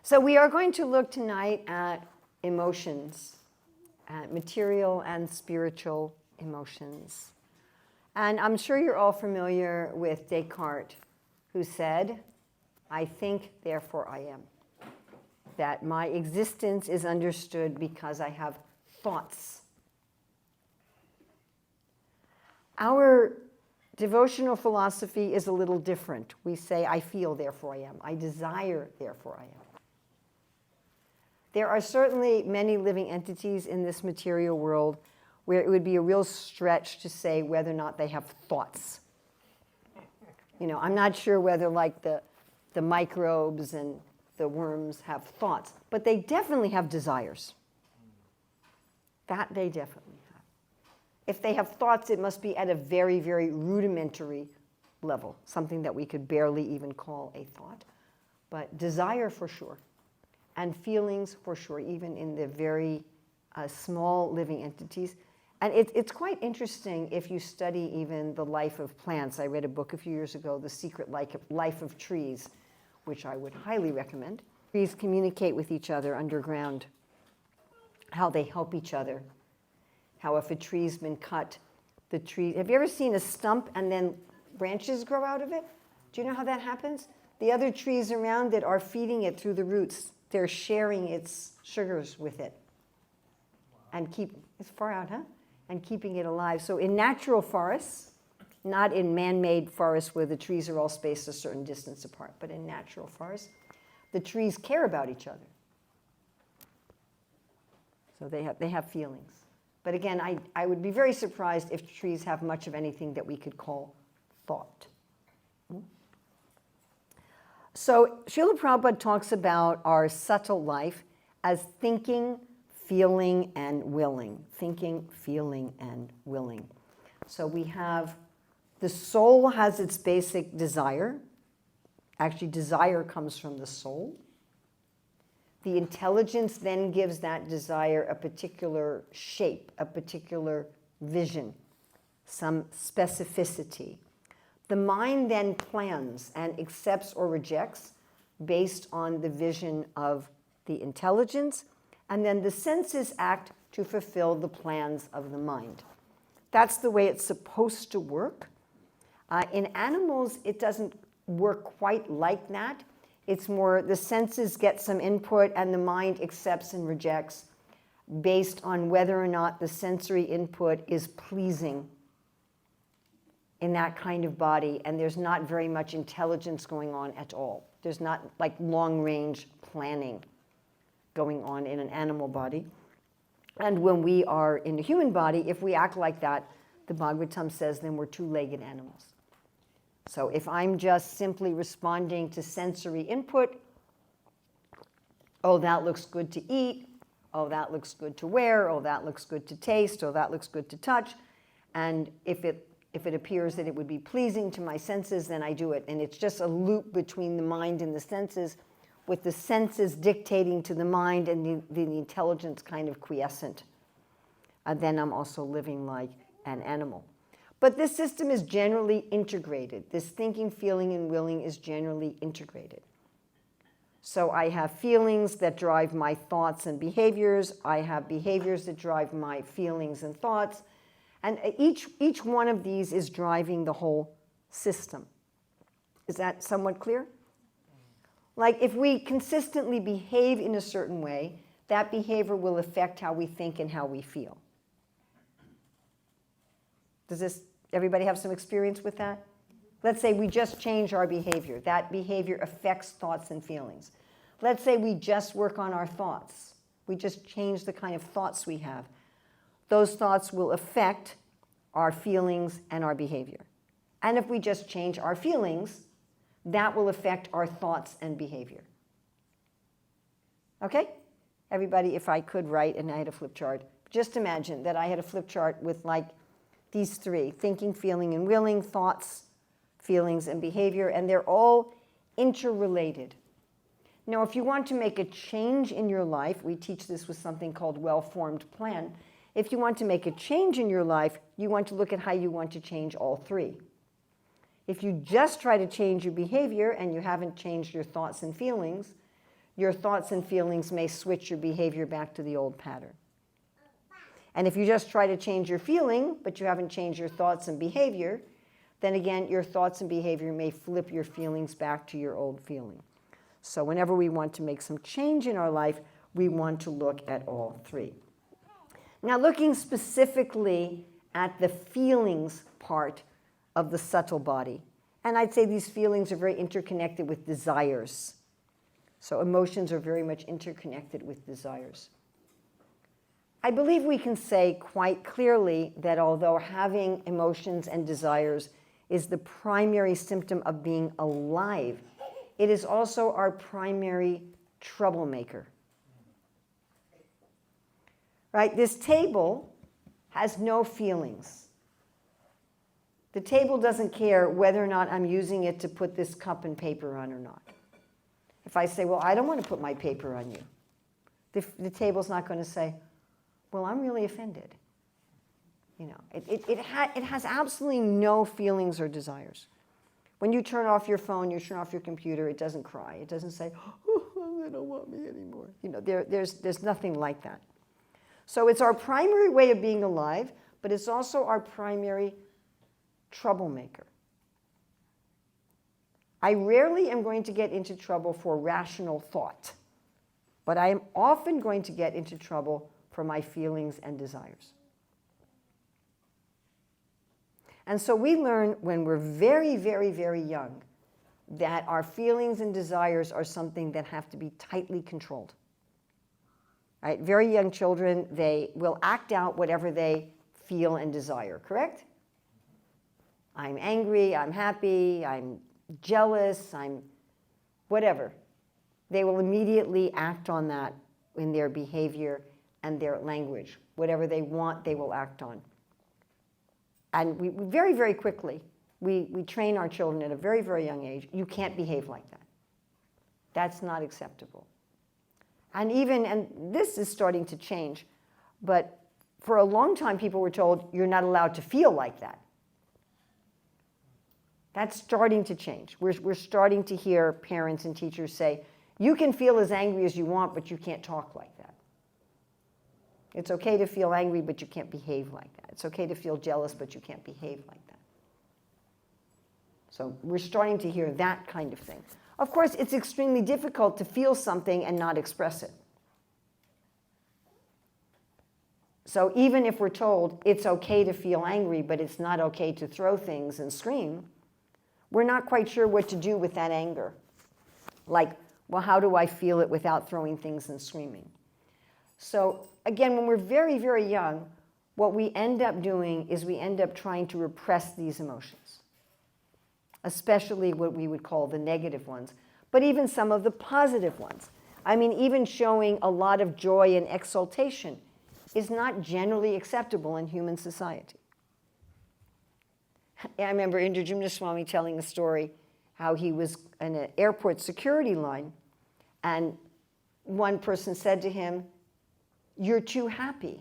So we are going to look tonight at emotions, at material and spiritual emotions. And I'm sure you're all familiar with Descartes, who said, "I think, therefore I am." That my existence is understood because I have thoughts. Our devotional philosophy is a little different. We say, "I feel, therefore I am." I desire, therefore I am. There are certainly many living entities in this material world where it would be a real stretch to say whether or not they have thoughts. I'm not sure whether like the microbes and the worms have thoughts, but they definitely have desires. That they definitely have. If they have thoughts, it must be at a very, very rudimentary level, something that we could barely even call a thought. But desire for sure. And feelings for sure, even in the very small living entities. And it's quite interesting if you study even the life of plants. I read a book a few years ago, The Secret Life of Trees, which I would highly recommend. Trees communicate with each other underground, how they help each other, how if a tree's been cut, the tree... Have you ever seen a stump and then branches grow out of it? Do you know how that happens? The other trees around it are feeding it through the roots. They're sharing its sugars with it. And it's far out, huh? And keeping it alive. So in natural forests, not in man-made forests where the trees are all spaced a certain distance apart, but in natural forests, the trees care about each other. So they have feelings. But again, I would be very surprised if trees have much of anything that we could call thought. So Srila Prabhupada talks about our subtle life as thinking, feeling, and willing. Thinking, feeling, and willing. So we have, the soul has its basic desire. Actually, desire comes from the soul. The intelligence then gives that desire a particular shape, a particular vision, some specificity. The mind then plans and accepts or rejects based on the vision of the intelligence, and then the senses act to fulfill the plans of the mind. That's the way it's supposed to work. In animals, it doesn't work quite like that. It's more the senses get some input and the mind accepts and rejects based on whether or not the sensory input is pleasing in that kind of body, and there's not very much intelligence going on at all. There's not like long-range planning going on in an animal body. And when we are in a human body, if we act like that, the Bhagavatam says then we're two-legged animals. So if I'm just simply responding to sensory input, oh, that looks good to eat, oh, that looks good to wear, oh, that looks good to taste, oh, that looks good to touch, and if it appears that it would be pleasing to my senses, then I do it. And it's just a loop between the mind and the senses, with the senses dictating to the mind and the intelligence kind of quiescent. Then I'm also living like an animal. But this system is generally integrated. This thinking, feeling, and willing is generally integrated. So I have feelings that drive my thoughts and behaviors. I have behaviors that drive my feelings and thoughts. And each one of these is driving the whole system. Is that somewhat clear? Like if we consistently behave in a certain way, that behavior will affect how we think and how we feel. Does everybody have some experience with that? Let's say we just change our behavior. That behavior affects thoughts and feelings. Let's say we just work on our thoughts. We just change the kind of thoughts we have. Those thoughts will affect our feelings and our behavior. And if we just change our feelings, that will affect our thoughts and behavior. Okay? Everybody, if I could write and I had a flip chart, just imagine that I had a flip chart with like these three: thinking, feeling, and willing, thoughts, feelings, and behavior, and they're all interrelated. Now, if you want to make a change in your life, we teach this with something called well-formed plan. If you want to make a change in your life, you want to look at how you want to change all three. If you just try to change your behavior and you haven't changed your thoughts and feelings, your thoughts and feelings may switch your behavior back to the old pattern. And if you just try to change your feeling, but you haven't changed your thoughts and behavior, then again, your thoughts and behavior may flip your feelings back to your old feeling. So whenever we want to make some change in our life, we want to look at all three. Now, looking specifically at the feelings part of the subtle body, and I'd say these feelings are very interconnected with desires. So emotions are very much interconnected with desires. I believe we can say quite clearly that although having emotions and desires is the primary symptom of being alive, it is also our primary troublemaker. Right? This table has no feelings. The table doesn't care whether or not I'm using it to put this cup and paper on or not. If I say, well, I don't want to put my paper on you, the table's not going to say, well, I'm really offended. You know, it has absolutely no feelings or desires. When you turn off your phone, you turn off your computer, it doesn't cry. It doesn't say, oh, they don't want me anymore. You know, there's nothing like that. So it's our primary way of being alive, but it's also our primary troublemaker. I rarely am going to get into trouble for rational thought, but I am often going to get into trouble for my feelings and desires. And so we learn when we're very, very, very young that our feelings and desires are something that have to be tightly controlled. Right? Very young children, they will act out whatever they feel and desire, correct? I'm angry, I'm happy, I'm jealous, I'm whatever. They will immediately act on that in their behavior and their language. Whatever they want, they will act on. And we very, very quickly, we train our children at a very, very young age, you can't behave like that. That's not acceptable. And this is starting to change, but for a long time people were told, you're not allowed to feel like that. That's starting to change. We're starting to hear parents and teachers say, you can feel as angry as you want, but you can't talk like that. It's okay to feel angry, but you can't behave like that. It's okay to feel jealous, but you can't behave like that. So we're starting to hear that kind of thing. Of course, it's extremely difficult to feel something and not express it. So even if we're told it's okay to feel angry, but it's not okay to throw things and scream, we're not quite sure what to do with that anger. Like, well, how do I feel it without throwing things and screaming? So again, when we're very, very young, what we end up doing is we end up trying to repress these emotions, especially what we would call the negative ones, but even some of the positive ones. I mean, even showing a lot of joy and exultation is not generally acceptable in human society. I remember Indrajumna Swami telling a story how he was in an airport security line, and one person said to him, "You're too happy."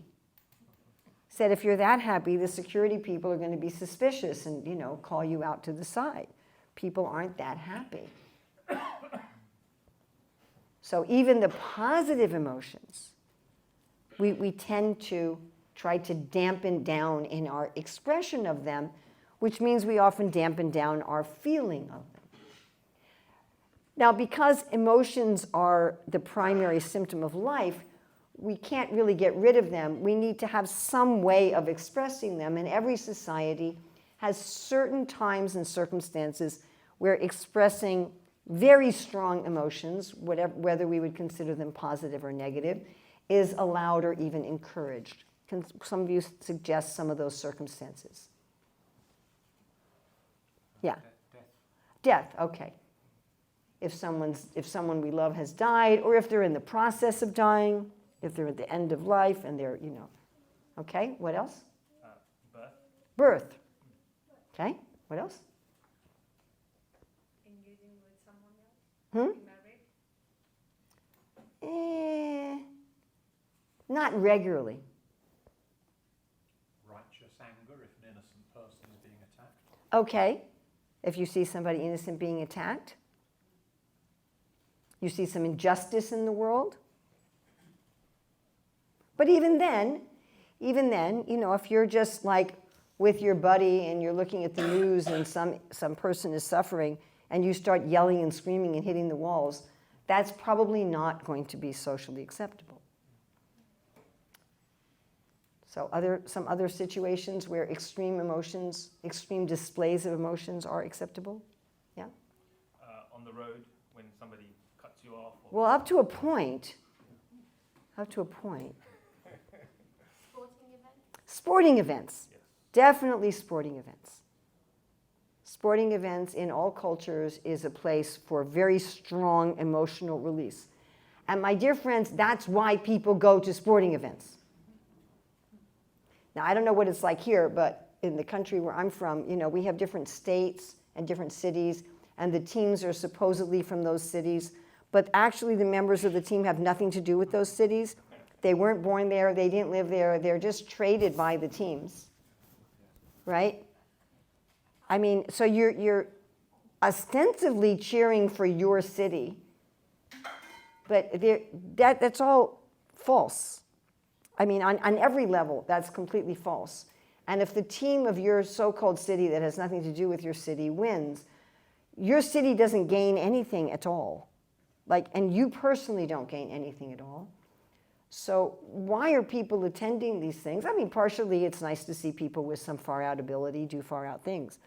Said, if you're that happy, the security people are going to be suspicious and, call you out to the side. People aren't that happy. So even the positive emotions, we tend to try to dampen down in our expression of them, which means we often dampen down our feeling of them. Now, because emotions are the primary symptom of life, we can't really get rid of them. We need to have some way of expressing them, and every society has certain times and circumstances where expressing very strong emotions, whether we would consider them positive or negative, is allowed or even encouraged. Can some of you suggest some of those circumstances? Yeah. Death, okay. If someone we love has died, or if they're in the process of dying, if they're at the end of life and they're, Okay, what else? Birth. Okay, what else? Engaging with someone else? Married? Not regularly. Righteous anger if an innocent person is being attacked. Okay, if you see somebody innocent being attacked. You see some injustice in the world. But even then, if you're just like with your buddy and you're looking at the news and some person is suffering and you start yelling and screaming and hitting the walls, that's probably not going to be socially acceptable. So some other situations where extreme emotions, extreme displays of emotions are acceptable? Yeah? On the road, when somebody cuts you off? Well, up to a point. Up to a point. Sporting events? Sporting events. Yes. Definitely sporting events. Sporting events in all cultures is a place for very strong emotional release. And my dear friends, that's why people go to sporting events. Now, I don't know what it's like here, but in the country where I'm from, we have different states and different cities, and the teams are supposedly from those cities, but actually the members of the team have nothing to do with those cities. They weren't born there, they didn't live there, they're just traded by the teams, right? I mean, so you're ostensibly cheering for your city, but that's all false. I mean, on every level, that's completely false. And if the team of your so-called city that has nothing to do with your city wins, your city doesn't gain anything at all. And you personally don't gain anything at all. So why are people attending these things? I mean, partially it's nice to see people with some far-out ability do far-out things.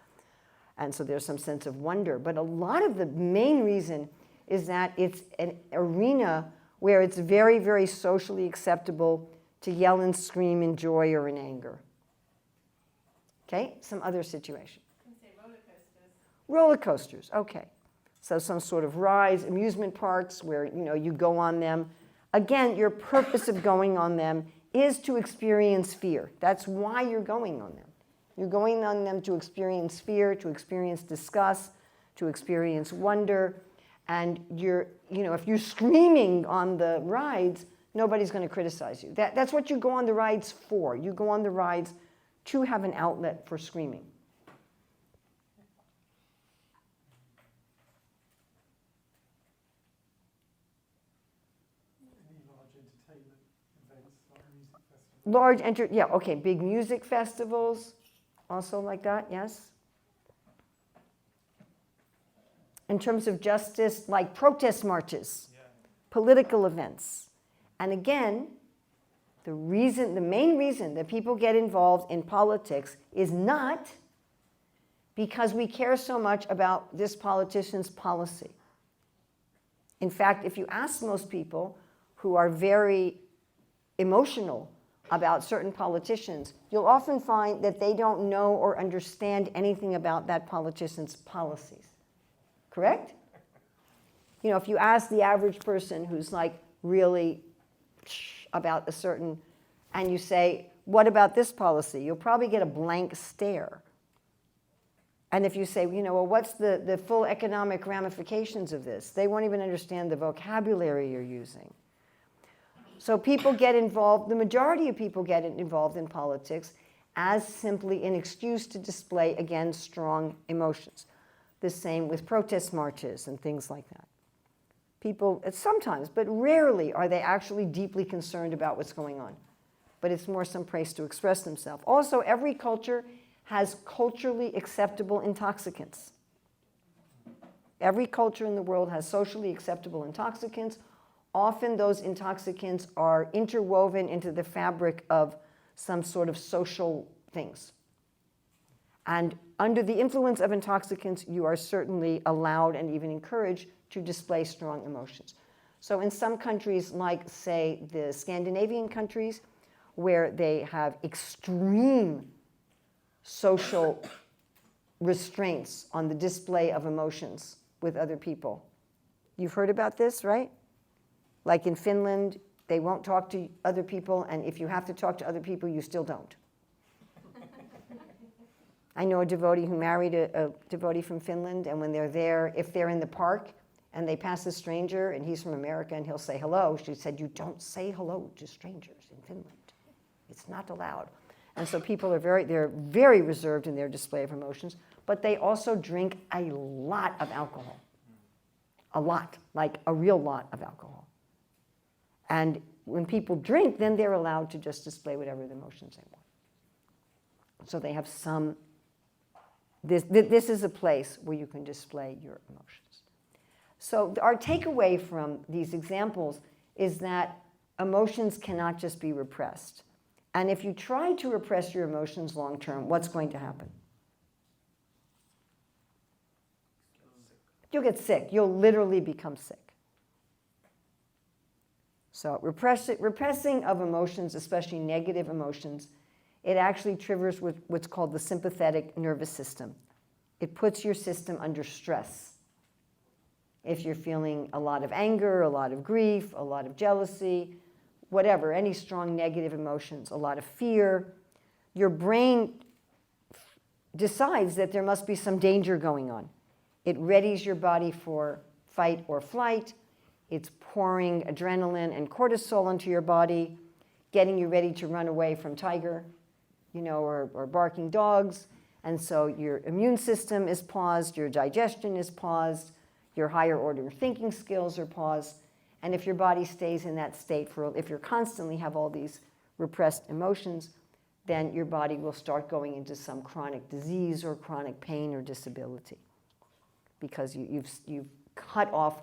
And so there's some sense of wonder. But a lot of the main reason is that it's an arena where it's very, very socially acceptable to yell and scream in joy or in anger. Okay, some other situation. I can say roller coasters. Roller coasters, okay. So some sort of rides, amusement parks where you go on them. Again, your purpose of going on them is to experience fear. That's why you're going on them. You're going on them to experience fear, to experience disgust, to experience wonder. And if you're screaming on the rides, nobody's going to criticize you. That's what you go on the rides for. You go on the rides to have an outlet for screaming. Any large entertainment events like music festivals? Big music festivals, also like that, yes. In terms of justice, like protest marches, political events. And again, the main reason that people get involved in politics is not because we care so much about this politician's policy. In fact, if you ask most people who are very emotional about certain politicians, you'll often find that they don't know or understand anything about that politician's policies. Correct? If you ask the average person who's really about a certain, and you say, what about this policy? You'll probably get a blank stare. And if you say, well, what's the full economic ramifications of this? They won't even understand the vocabulary you're using. So people get involved, the majority of people get involved in politics as simply an excuse to display, again, strong emotions. The same with protest marches and things like that. People, sometimes, but rarely, are they actually deeply concerned about what's going on. But it's more some place to express themselves. Also, every culture has culturally acceptable intoxicants. Every culture in the world has socially acceptable intoxicants. Often those intoxicants are interwoven into the fabric of some sort of social things. And under the influence of intoxicants, you are certainly allowed and even encouraged to display strong emotions. So in some countries, like, say, the Scandinavian countries, where they have extreme social restraints on the display of emotions with other people. You've heard about this, right? Like in Finland, they won't talk to other people, and if you have to talk to other people, you still don't. I know a devotee who married a devotee from Finland, and when they're there, if they're in the park and they pass a stranger, and he's from America, and he'll say hello, she said, you don't say hello to strangers in Finland. It's not allowed. And so people are they're very reserved in their display of emotions, but they also drink a lot of alcohol. a lot, like a real lot of alcohol. And when people drink, then they're allowed to just display whatever the emotions they want. So they have some, this is a place where you can display your emotions. So our takeaway from these examples is that emotions cannot just be repressed. And if you try to repress your emotions long term, what's going to happen? You'll get sick. You'll literally become sick. So repressing of emotions, especially negative emotions, it actually triggers what's called the sympathetic nervous system. It puts your system under stress. If you're feeling a lot of anger, a lot of grief, a lot of jealousy, whatever, any strong negative emotions, a lot of fear, your brain decides that there must be some danger going on. It readies your body for fight or flight. It's pouring adrenaline and cortisol into your body, getting you ready to run away from tiger, or barking dogs. And so your immune system is paused, your digestion is paused, your higher order thinking skills are paused. And if your body stays in that state if you constantly have all these repressed emotions, then your body will start going into some chronic disease or chronic pain or disability, because you've cut off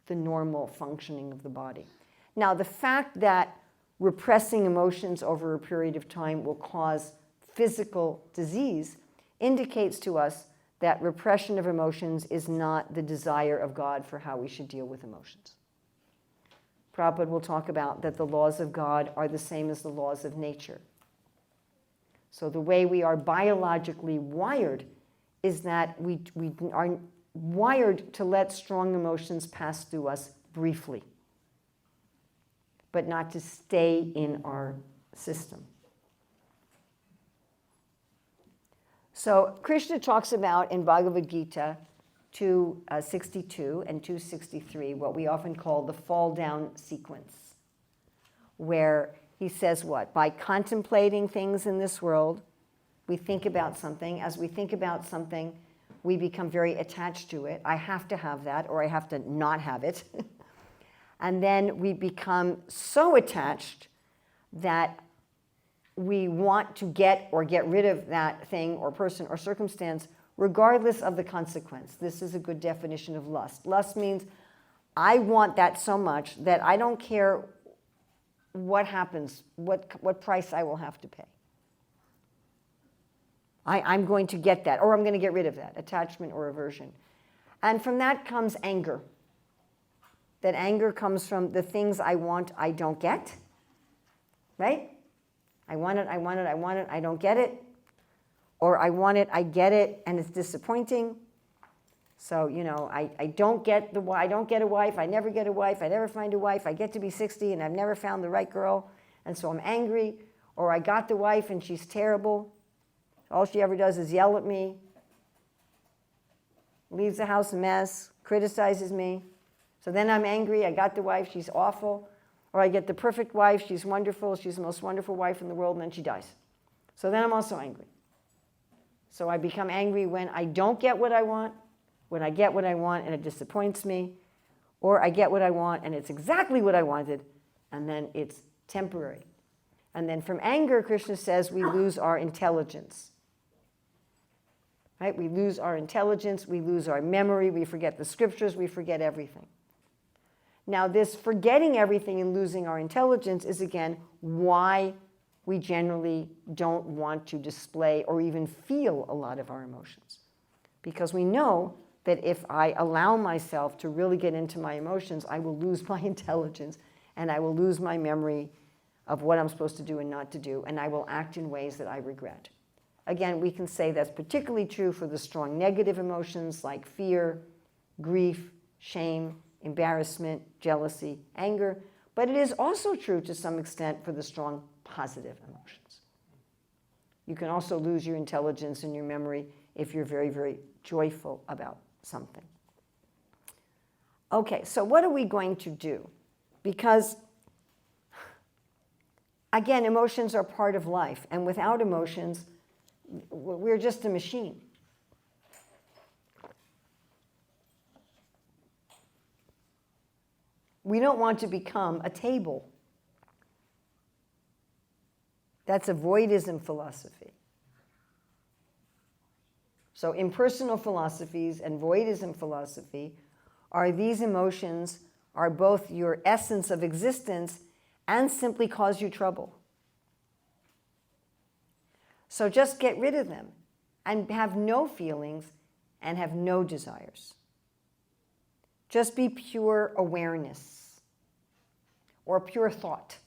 the normal functioning of the body. Now, the fact that repressing emotions over a period of time will cause physical disease indicates to us that repression of emotions is not the desire of God for how we should deal with emotions. Prabhupada will talk about that the laws of God are the same as the laws of nature. So the way we are biologically wired is that we are wired to let strong emotions pass through us briefly, but not to stay in our system. So Krishna talks about in Bhagavad Gita 262 and 263 what we often call the fall down sequence, where he says what? By contemplating things in this world, we think about something. As we think about something, we become very attached to it. I have to have that, or I have to not have it. And then we become so attached that we want to get or get rid of that thing or person or circumstance regardless of the consequence. This is a good definition of lust. Lust means I want that so much that I don't care what happens, what price I will have to pay. I'm going to get that, or I'm going to get rid of that, attachment or aversion. And from that comes anger. That anger comes from the things I want, I don't get, right? I want it, I don't get it. Or I want it, I get it, and it's disappointing. So, I don't get a wife, I never get a wife, I never find a wife, I get to be 60 and I've never found the right girl, and so I'm angry. Or I got the wife and she's terrible. All she ever does is yell at me, leaves the house a mess, criticizes me. So then I'm angry, I got the wife, she's awful. Or I get the perfect wife, she's wonderful, she's the most wonderful wife in the world, and then she dies. So then I'm also angry. So I become angry when I don't get what I want, when I get what I want and it disappoints me, or I get what I want and it's exactly what I wanted, and then it's temporary. And then from anger, Krishna says, we lose our intelligence. Right? We lose our intelligence, we lose our memory, we forget the scriptures, we forget everything. Now, this forgetting everything and losing our intelligence is, again, why we generally don't want to display or even feel a lot of our emotions. Because we know that if I allow myself to really get into my emotions, I will lose my intelligence and I will lose my memory of what I'm supposed to do and not to do, and I will act in ways that I regret. Again, we can say that's particularly true for the strong negative emotions like fear, grief, shame, embarrassment, jealousy, anger, but it is also true to some extent for the strong positive emotions. You can also lose your intelligence and your memory if you're very, very joyful about something. Okay, so what are we going to do? Because, again, emotions are part of life, and without emotions, we're just a machine. We don't want to become a table. That's a voidism philosophy. So impersonal philosophies and voidism philosophy are these emotions are both your essence of existence and simply cause you trouble. So just get rid of them and have no feelings and have no desires. Just be pure awareness or pure thought,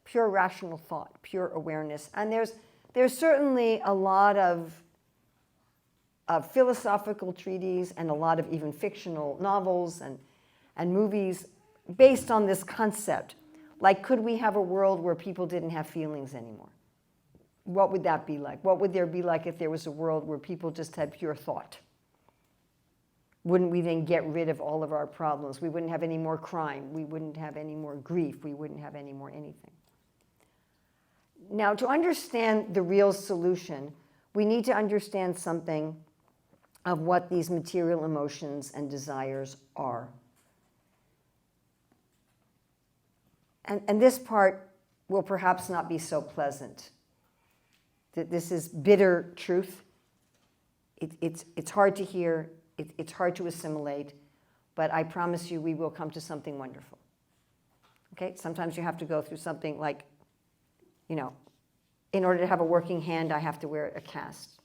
pure rational thought, pure awareness. And there's certainly a lot of philosophical treatises and a lot of even fictional novels and movies based on this concept. Like, could we have a world where people didn't have feelings anymore? What would that be like? What would there be like if there was a world where people just had pure thought? Wouldn't we then get rid of all of our problems? We wouldn't have any more crime. We wouldn't have any more grief. We wouldn't have any more anything. Now, to understand the real solution, we need to understand something of what these material emotions and desires are. And this part will perhaps not be so pleasant. That this is bitter truth. It's hard to hear. It's hard to assimilate. But I promise you we will come to something wonderful. Okay? Sometimes you have to go through something like, in order to have a working hand, I have to wear a cast.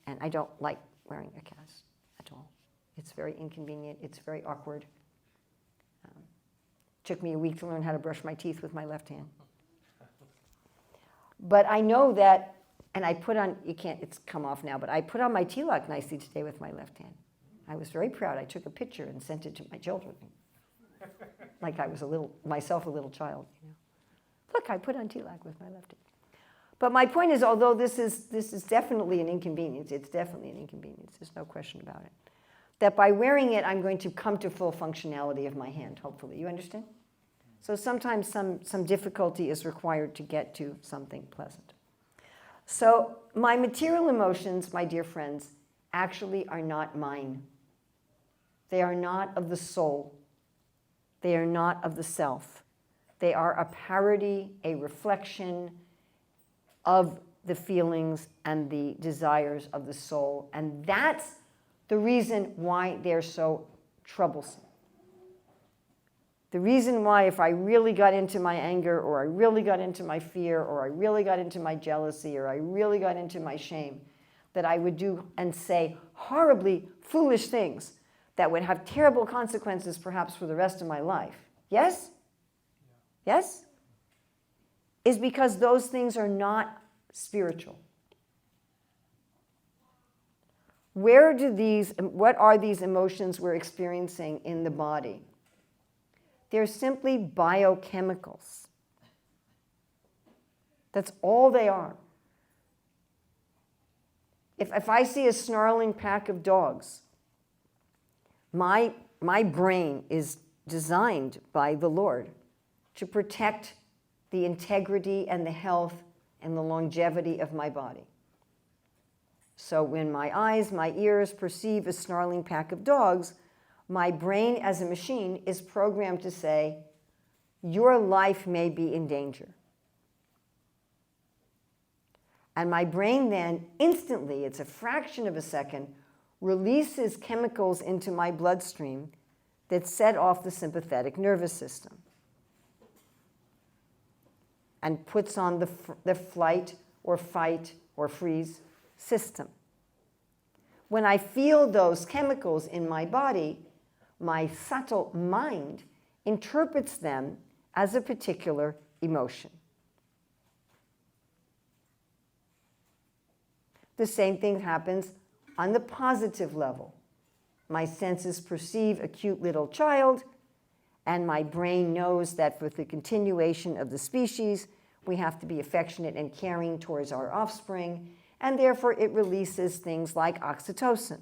And I don't like wearing a cast at all. It's very inconvenient. It's very awkward. Took me a week to learn how to brush my teeth with my left hand. But I know that, and I put on, it's come off now, but I put on my tilak nicely today with my left hand. I was very proud. I took a picture and sent it to my children. Like I was myself a little child. Look, I put on tilak with my left hand. But my point is, although this is definitely an inconvenience, it's definitely an inconvenience, there's no question about it, that by wearing it, I'm going to come to full functionality of my hand, hopefully. You understand? So sometimes some difficulty is required to get to something pleasant. So my material emotions, my dear friends, actually are not mine. They are not of the soul. They are not of the self. They are a parody, a reflection of the feelings and the desires of the soul. And that's the reason why they're so troublesome. The reason why, if I really got into my anger, or I really got into my fear, or I really got into my jealousy, or I really got into my shame, that I would do and say horribly foolish things that would have terrible consequences perhaps for the rest of my life. Yes? Yes? Is because those things are not spiritual. What are these emotions we're experiencing in the body? They're simply biochemicals. That's all they are. If I see a snarling pack of dogs, my brain is designed by the Lord to protect the integrity and the health and the longevity of my body. So when my eyes, my ears perceive a snarling pack of dogs, my brain as a machine is programmed to say, your life may be in danger. And my brain then instantly, it's a fraction of a second, releases chemicals into my bloodstream that set off the sympathetic nervous system and puts on the flight or fight or freeze system. When I feel those chemicals in my body, my subtle mind interprets them as a particular emotion. The same thing happens on the positive level. My senses perceive a cute little child, and my brain knows that for the continuation of the species, we have to be affectionate and caring towards our offspring, and therefore it releases things like oxytocin,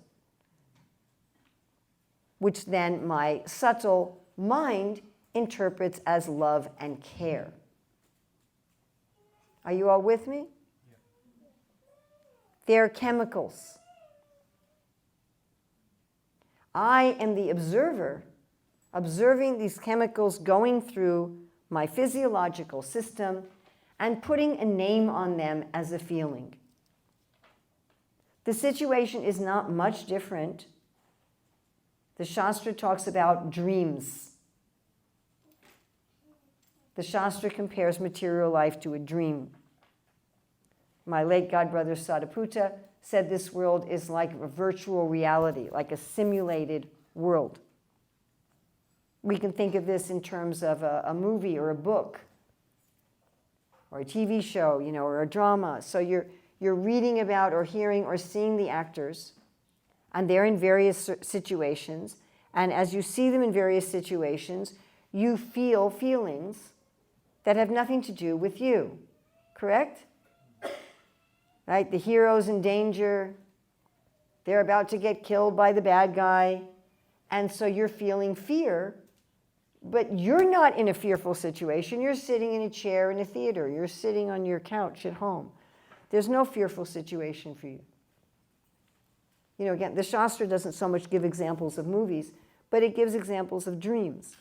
which then my subtle mind interprets as love and care. Are you all with me? Yeah. They're chemicals. I am the observer observing these chemicals going through my physiological system and putting a name on them as a feeling. The situation is not much different. The Shastra talks about dreams. The Shastra compares material life to a dream. My late godbrother Sadaputa said this world is like a virtual reality, like a simulated world. We can think of this in terms of a movie or a book or a TV show, or a drama. So you're reading about or hearing or seeing the actors, and they're in various situations. And as you see them in various situations, you feel feelings that have nothing to do with you, correct? Right? The hero's in danger. They're about to get killed by the bad guy. And so you're feeling fear, but you're not in a fearful situation. You're sitting in a chair in a theater. You're sitting on your couch at home. There's no fearful situation for you. Again, the Shastra doesn't so much give examples of movies, but it gives examples of dreams.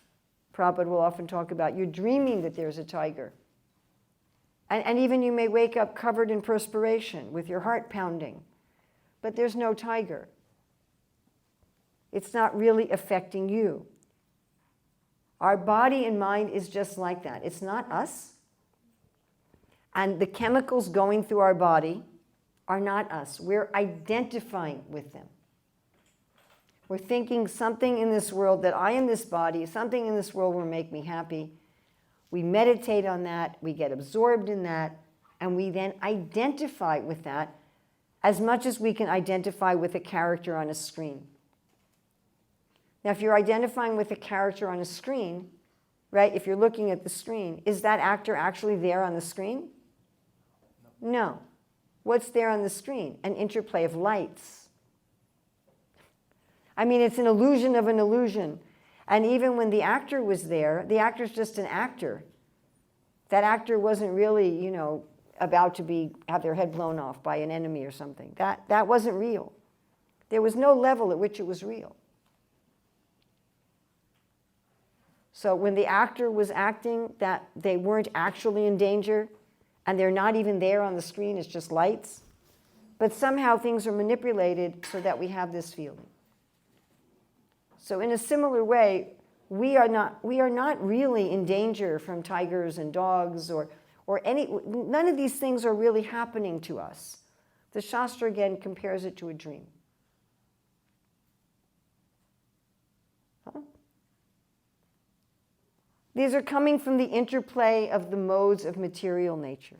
Prabhupada will often talk about you're dreaming that there's a tiger. And even you may wake up covered in perspiration with your heart pounding, but there's no tiger. It's not really affecting you. Our body and mind is just like that. It's not us. And the chemicals going through our body are not us. We're identifying with them. We're thinking something in this world, that I am this body, something in this world will make me happy. We meditate on that, we get absorbed in that, and we then identify with that as much as we can identify with a character on a screen. Now, if you're identifying with a character on a screen, right, if you're looking at the screen, is that actor actually there on the screen? No. What's there on the screen? An interplay of lights. I mean, it's an illusion of an illusion. And even when the actor was there, the actor's just an actor. That actor wasn't really, about to have their head blown off by an enemy or something. That wasn't real. There was no level at which it was real. So when the actor was acting, that they weren't actually in danger, and they're not even there on the screen, it's just lights. But somehow things are manipulated so that we have this feeling. So in a similar way, we are not really in danger from tigers and dogs or none of these things are really happening to us. The Shastra again compares it to a dream. Huh? These are coming from the interplay of the modes of material nature.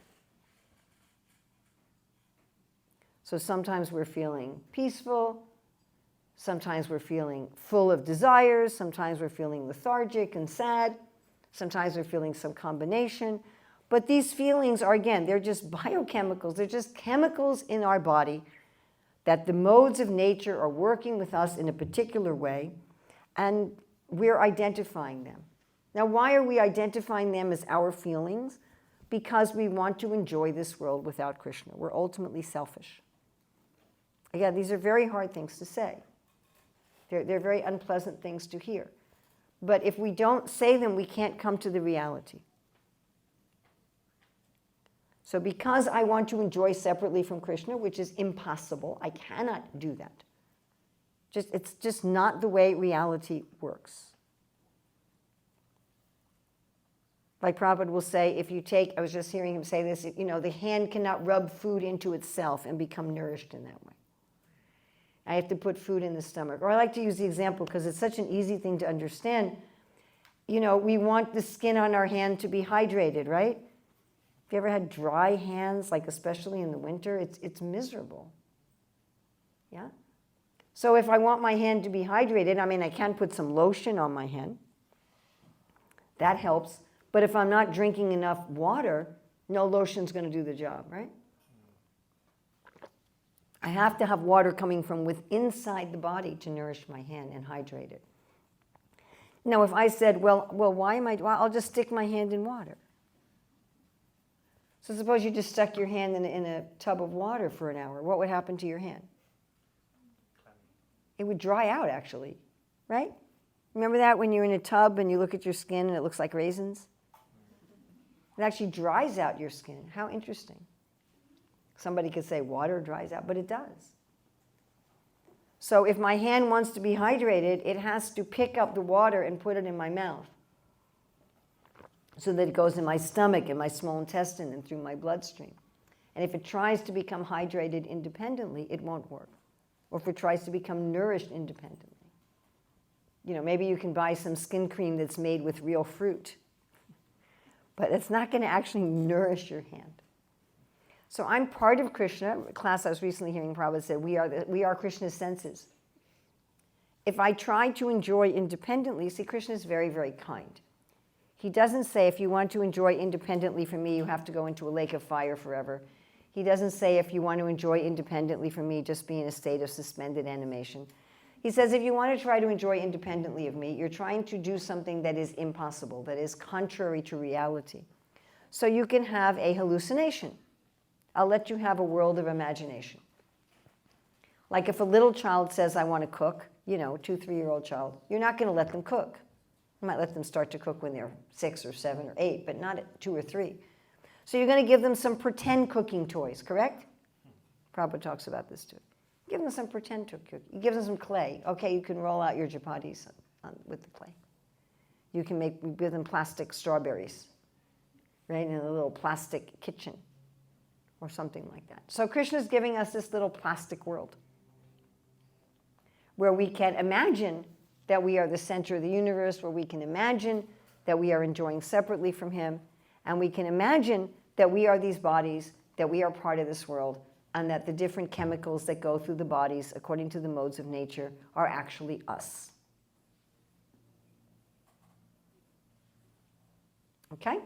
So sometimes we're feeling peaceful, sometimes we're feeling full of desires, sometimes we're feeling lethargic and sad, sometimes we're feeling some combination. But these feelings are, again, they're just biochemicals, they're just chemicals in our body that the modes of nature are working with us in a particular way, and we're identifying them. Now, why are we identifying them as our feelings? Because we want to enjoy this world without Krishna. We're ultimately selfish. Again, these are very hard things to say. They're very unpleasant things to hear. But if we don't say them, we can't come to the reality. So because I want to enjoy separately from Krishna, which is impossible, I cannot do that. It's just not the way reality works. Like Prabhupada will say, if you take, I was just hearing him say this, the hand cannot rub food into itself and become nourished in that way. I have to put food in the stomach. Or I like to use the example because it's such an easy thing to understand. We want the skin on our hand to be hydrated, right? Have you ever had dry hands, like especially in the winter? It's miserable. Yeah? So if I want my hand to be hydrated, I can put some lotion on my hand. That helps. But if I'm not drinking enough water, no lotion's going to do the job, right? I have to have water coming from inside the body to nourish my hand and hydrate it. Now, if I said, well, why am I'll just stick my hand in water. So suppose you just stuck your hand in a tub of water for an hour. What would happen to your hand? It would dry out, actually, right? Remember that when you're in a tub and you look at your skin and it looks like raisins? It actually dries out your skin. How interesting. Somebody could say water dries out, but it does. So if my hand wants to be hydrated, it has to pick up the water and put it in my mouth so that it goes in my stomach and my small intestine and through my bloodstream. And if it tries to become hydrated independently, it won't work. Or if it tries to become nourished independently. You know, maybe you can buy some skin cream that's made with real fruit, but it's not going to actually nourish your hand. So I'm part of Krishna. A class I was recently hearing Prabhupada said, we are Krishna's senses. If I try to enjoy independently, see, Krishna is very, very kind. He doesn't say, if you want to enjoy independently from me, you have to go into a lake of fire forever. He doesn't say, if you want to enjoy independently from me, just be in a state of suspended animation. He says, if you want to try to enjoy independently of me, you're trying to do something that is impossible, that is contrary to reality. So you can have a hallucination. I'll let you have a world of imagination. Like if a little child says, I want to cook, you know, 2, 3-year-old child, you're not going to let them cook. You might let them start to cook when they're 6 or 7 or 8, but not at 2 or 3. So you're going to give them some pretend cooking toys, correct? Prabhupada talks about this too. Give them some pretend to cook. You give them some clay. Okay, you can roll out your chapatis with the clay. You can give them plastic strawberries, right, in a little plastic kitchen or something like that. So Krishna's giving us this little plastic world where we can imagine that we are the center of the universe, where we can imagine that we are enjoying separately from him, and we can imagine that we are these bodies, that we are part of this world, and that the different chemicals that go through the bodies according to the modes of nature are actually us. Okay?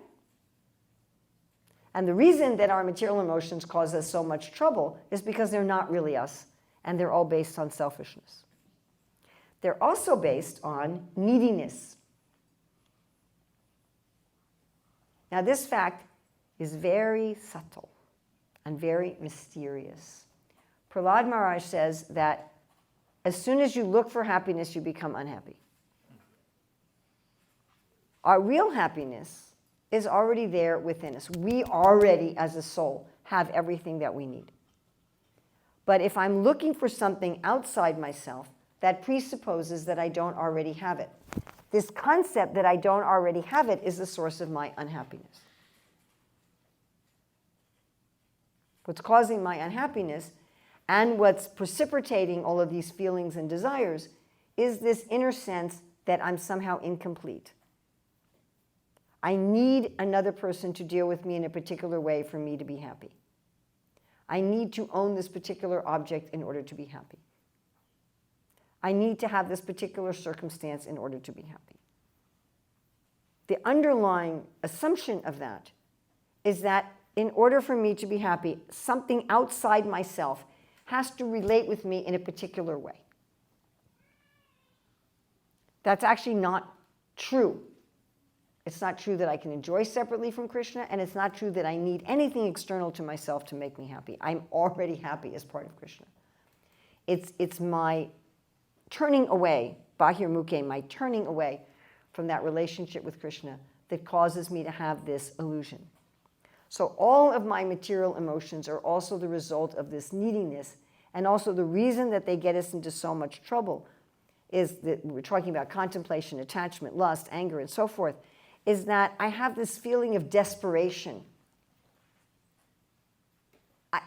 And the reason that our material emotions cause us so much trouble is because they're not really us, and they're all based on selfishness. They're also based on neediness. Now, this fact is very subtle and very mysterious. Prahlad Maharaj says that as soon as you look for happiness, you become unhappy. Our real happiness is already there within us. We already, as a soul, have everything that we need. But if I'm looking for something outside myself, that presupposes that I don't already have it. This concept that I don't already have it is the source of my unhappiness. What's causing my unhappiness and what's precipitating all of these feelings and desires is this inner sense that I'm somehow incomplete. I need another person to deal with me in a particular way for me to be happy. I need to own this particular object in order to be happy. I need to have this particular circumstance in order to be happy. The underlying assumption of that is that in order for me to be happy, something outside myself has to relate with me in a particular way. That's actually not true. It's not true that I can enjoy separately from Krishna, and it's not true that I need anything external to myself to make me happy. I'm already happy as part of Krishna. It's my turning away, bahirmukhe, my turning away from that relationship with Krishna that causes me to have this illusion. So all of my material emotions are also the result of this neediness, and also the reason that they get us into so much trouble is that we're talking about contemplation, attachment, lust, anger, and so forth, is that I have this feeling of desperation.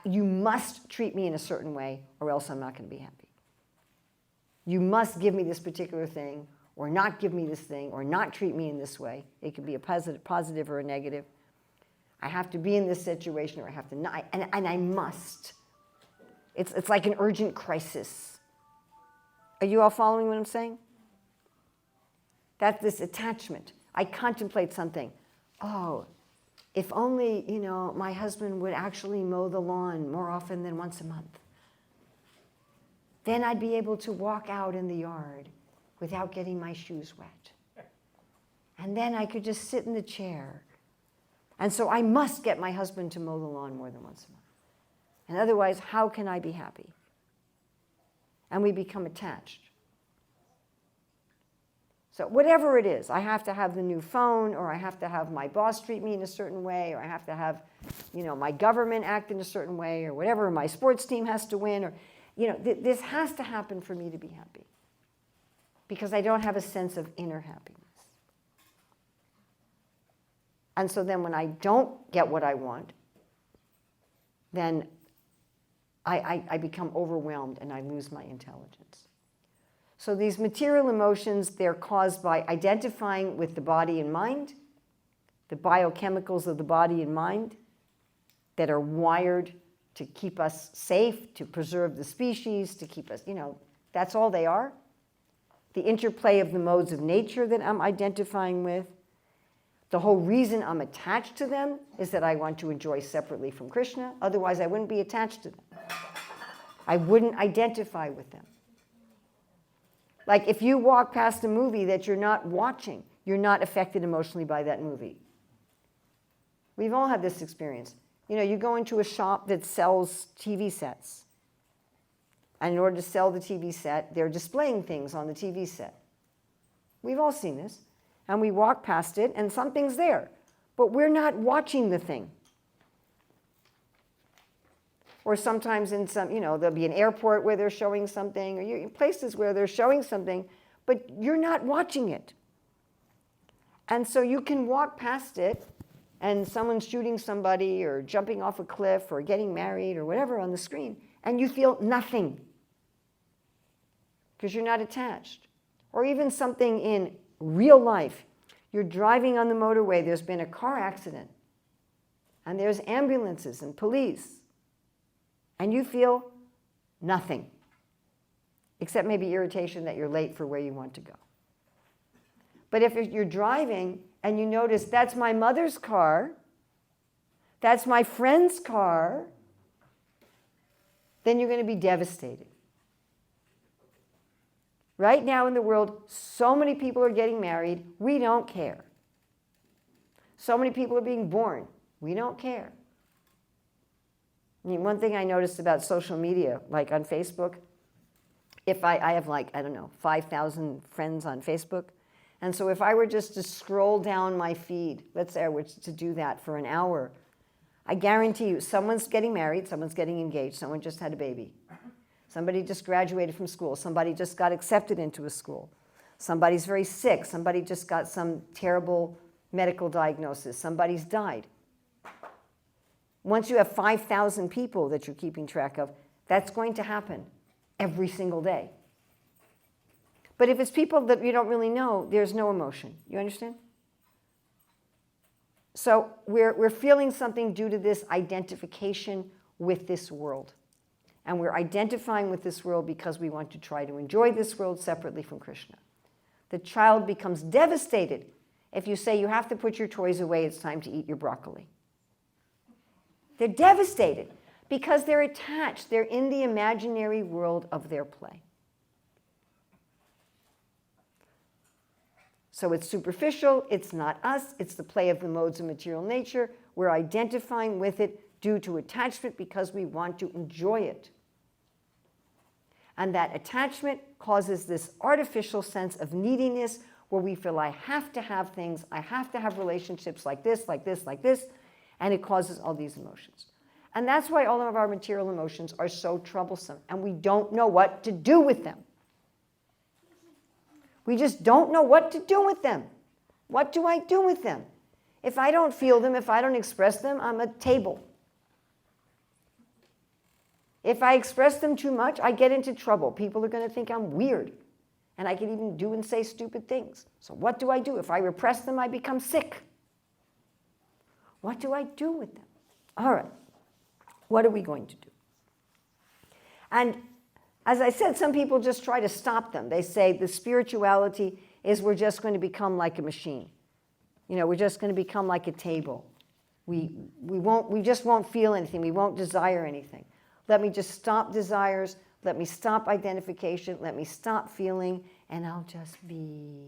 You must treat me in a certain way or else I'm not going to be happy. You must give me this particular thing or not give me this thing or not treat me in this way. It could be a positive or a negative. I have to be in this situation or I have to not, and I must. It's like an urgent crisis. Are you all following what I'm saying? That's this attachment. I contemplate something. Oh, if only, my husband would actually mow the lawn more often than once a month. Then I'd be able to walk out in the yard without getting my shoes wet. And then I could just sit in the chair. And so I must get my husband to mow the lawn more than once a month. And otherwise, how can I be happy? And we become attached. So whatever it is, I have to have the new phone, or I have to have my boss treat me in a certain way, or I have to have, my government act in a certain way, or whatever, my sports team has to win, or, this has to happen for me to be happy. Because I don't have a sense of inner happiness. And so then when I don't get what I want, then I become overwhelmed and I lose my intelligence. So these material emotions, they're caused by identifying with the body and mind, the biochemicals of the body and mind that are wired to keep us safe, to preserve the species, to keep us, that's all they are. The interplay of the modes of nature that I'm identifying with. The whole reason I'm attached to them is that I want to enjoy separately from Krishna. Otherwise, I wouldn't be attached to them. I wouldn't identify with them. Like if you walk past a movie that you're not watching, you're not affected emotionally by that movie. We've all had this experience. You go into a shop that sells TV sets. And in order to sell the TV set, they're displaying things on the TV set. We've all seen this. And we walk past it, and something's there. But we're not watching the thing. Or sometimes in some, there'll be an airport where they're showing something, or in places where they're showing something, but you're not watching it. And so you can walk past it, and someone's shooting somebody, or jumping off a cliff, or getting married, or whatever on the screen, and you feel nothing. Because you're not attached. Or even something in real life. You're driving on the motorway, there's been a car accident, and there's ambulances and police, and you feel nothing, except maybe irritation that you're late for where you want to go. But if you're driving and you notice, that's my mother's car, that's my friend's car, then you're going to be devastated. Right now in the world, so many people are getting married, we don't care. So many people are being born, we don't care. One thing I noticed about social media, like on Facebook, if I have 5,000 friends on Facebook, and so if I were just to scroll down my feed, let's say I were to do that for an hour, I guarantee you someone's getting married, someone's getting engaged, someone just had a baby. Somebody just graduated from school. Somebody just got accepted into a school. Somebody's very sick. Somebody just got some terrible medical diagnosis. Somebody's died. Once you have 5,000 people that you're keeping track of, that's going to happen every single day. But if it's people that you don't really know, there's no emotion. You understand? So we're feeling something due to this identification with this world. And we're identifying with this world because we want to try to enjoy this world separately from Krishna. The child becomes devastated if you say you have to put your toys away, it's time to eat your broccoli. They're devastated because they're attached. They're in the imaginary world of their play. So it's superficial, it's not us, it's the play of the modes of material nature. We're identifying with it due to attachment because we want to enjoy it. And that attachment causes this artificial sense of neediness where we feel I have to have things, I have to have relationships like this, like this, like this, and it causes all these emotions. And that's why all of our material emotions are so troublesome, and we don't know what to do with them. We just don't know what to do with them. What do I do with them? If I don't feel them, if I don't express them, I'm a table. If I express them too much, I get into trouble. People are going to think I'm weird. And I can even do and say stupid things. So what do I do? If I repress them, I become sick. What do I do with them? All right. What are we going to do? And as I said, some people just try to stop them. They say the spirituality is we're just going to become like a machine. We're just going to become like a table. We just won't feel anything. We won't desire anything. Let me just stop desires. Let me stop identification. Let me stop feeling, and I'll just be.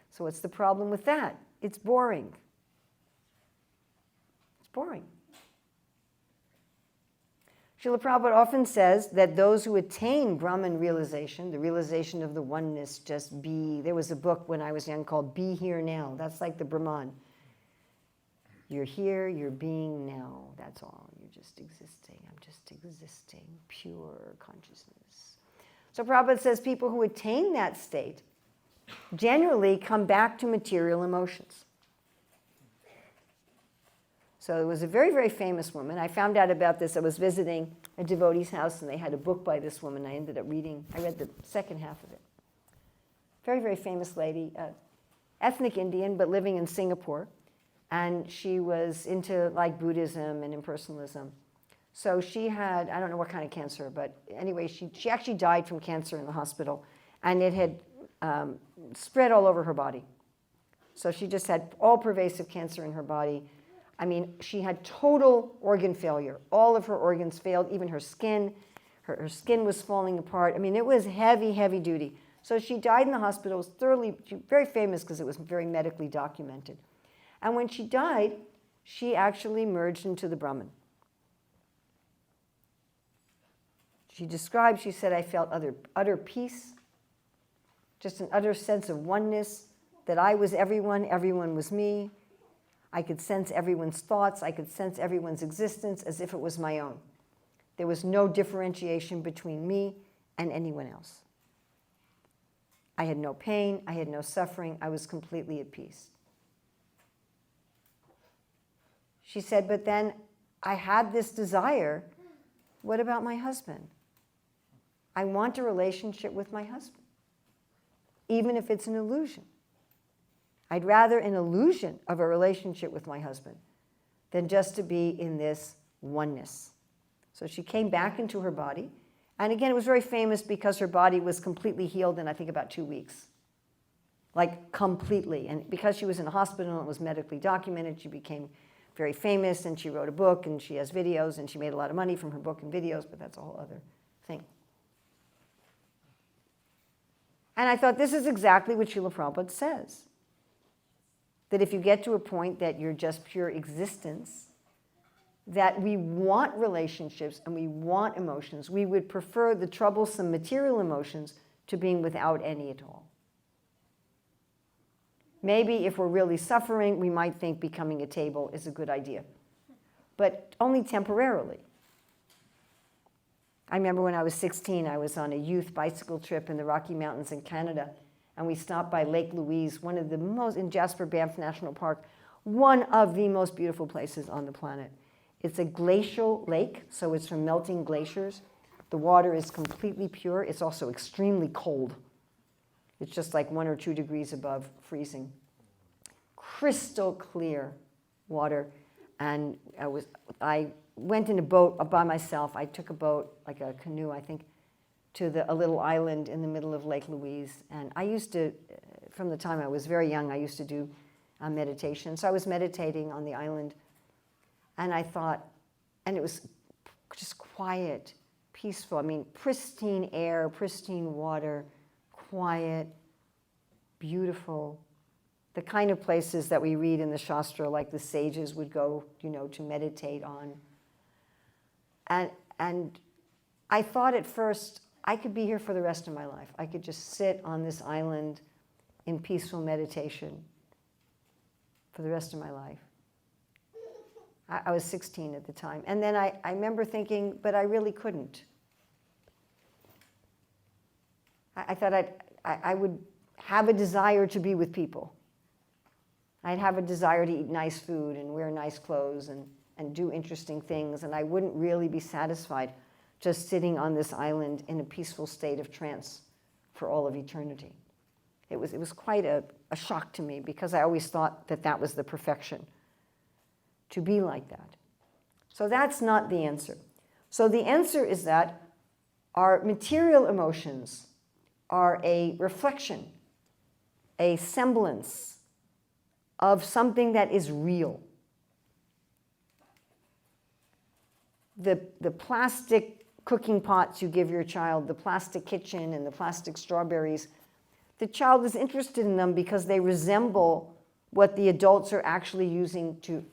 So what's the problem with that? It's boring. It's boring. Srila Prabhupada often says that those who attain Brahman realization, the realization of the oneness, just be. There was a book when I was young called Be Here Now. That's like the Brahman. You're here, you're being now. That's all. You're just existing. I'm just existing. Pure consciousness. So Prabhupada says people who attain that state generally come back to material emotions. So there was a very, very famous woman. I found out about this. I was visiting a devotee's house, and they had a book by this woman. I ended up reading. I read the second half of it. Very, very famous lady, ethnic Indian, but living in Singapore. And she was into like Buddhism and impersonalism. So she had, I don't know what kind of cancer, but anyway, she actually died from cancer in the hospital. And it had spread all over her body. So she just had all-pervasive cancer in her body. I mean, she had total organ failure. All of her organs failed, even her skin. Her skin was falling apart. I mean, it was heavy, heavy duty. So she died in the hospital. It was very famous because it was very medically documented. And when she died, she actually merged into the Brahman. She described, she said, I felt utter peace, just an utter sense of oneness, that I was everyone, everyone was me. I could sense everyone's thoughts. I could sense everyone's existence as if it was my own. There was no differentiation between me and anyone else. I had no pain. I had no suffering. I was completely at peace. She said, but then I had this desire. What about my husband? I want a relationship with my husband, even if it's an illusion. I'd rather an illusion of a relationship with my husband than just to be in this oneness. So she came back into her body. And again, it was very famous because her body was completely healed in, I think, about 2 weeks. Like, completely. And because she was in a hospital and it was medically documented, she became very famous, and she wrote a book, and she has videos, and she made a lot of money from her book and videos, but that's a whole other thing. And I thought, this is exactly what Srila Prabhupada says. That if you get to a point that you're just pure existence, that we want relationships and we want emotions, we would prefer the troublesome material emotions to being without any at all. Maybe if we're really suffering, we might think becoming a table is a good idea, but only temporarily. I remember when I was 16, I was on a youth bicycle trip in the Rocky Mountains in Canada, and we stopped by Lake Louise, one of the most, in Jasper Banff National Park, one of the most beautiful places on the planet. It's a glacial lake, so it's from melting glaciers. The water is completely pure. It's also extremely cold. It's just like 1 or 2 degrees above freezing. Crystal clear water. And I went in a boat by myself. I took a boat, like a canoe, I think, to a little island in the middle of Lake Louise. And I used to, from the time I was very young, I used to do meditation. So I was meditating on the island. And I thought, and it was just quiet, peaceful. I mean, pristine air, pristine water, quiet, beautiful. The kind of places that we read in the Shastra, like the sages would go, to meditate on. And I thought at first, I could be here for the rest of my life. I could just sit on this island in peaceful meditation for the rest of my life. I was 16 at the time. And then I remember thinking, but I really couldn't. I thought I would have a desire to be with people. I'd have a desire to eat nice food and wear nice clothes and do interesting things, and I wouldn't really be satisfied just sitting on this island in a peaceful state of trance for all of eternity. It was quite a shock to me, because I always thought that was the perfection, to be like that. So that's not the answer. So the answer is that our material emotions are a reflection, a semblance of something that is real. The plastic cooking pots you give your child, the plastic kitchen and the plastic strawberries, the child is interested in them because they resemble what the adults are actually using to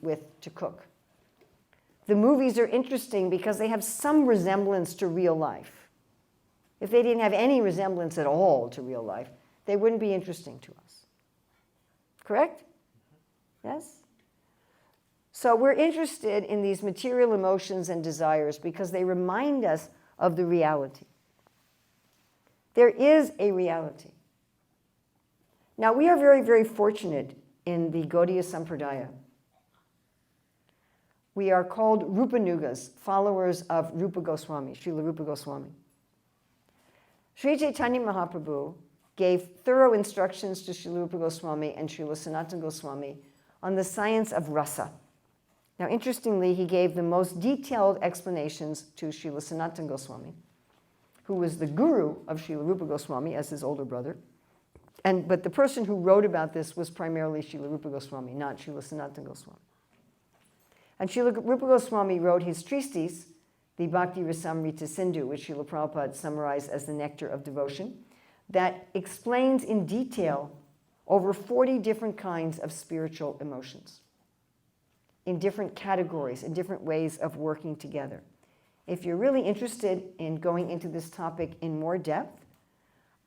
cook. The movies are interesting because they have some resemblance to real life. If they didn't have any resemblance at all to real life, they wouldn't be interesting to us. Correct? Yes? So we're interested in these material emotions and desires because they remind us of the reality. There is a reality. Now, we are very, very fortunate in the Gaudiya Sampradaya. We are called Rupanugas, followers of Rupa Goswami, Srila Rupa Goswami. Sri Chaitanya Mahaprabhu gave thorough instructions to Srila Rupa Goswami and Srila Sanatana Goswami on the science of rasa. Now, interestingly, he gave the most detailed explanations to Srila Sanatana Goswami, who was the guru of Srila Rupa Goswami as his older brother. But the person who wrote about this was primarily Srila Rupa Goswami, not Srila Sanatana Goswami. And Srila Rupa Goswami wrote his treatise, the Bhakti Rasamrita Sindhu, which Srila Prabhupada summarized as the Nectar of Devotion, that explains in detail over 40 different kinds of spiritual emotions in different categories, in different ways of working together. If you're really interested in going into this topic in more depth,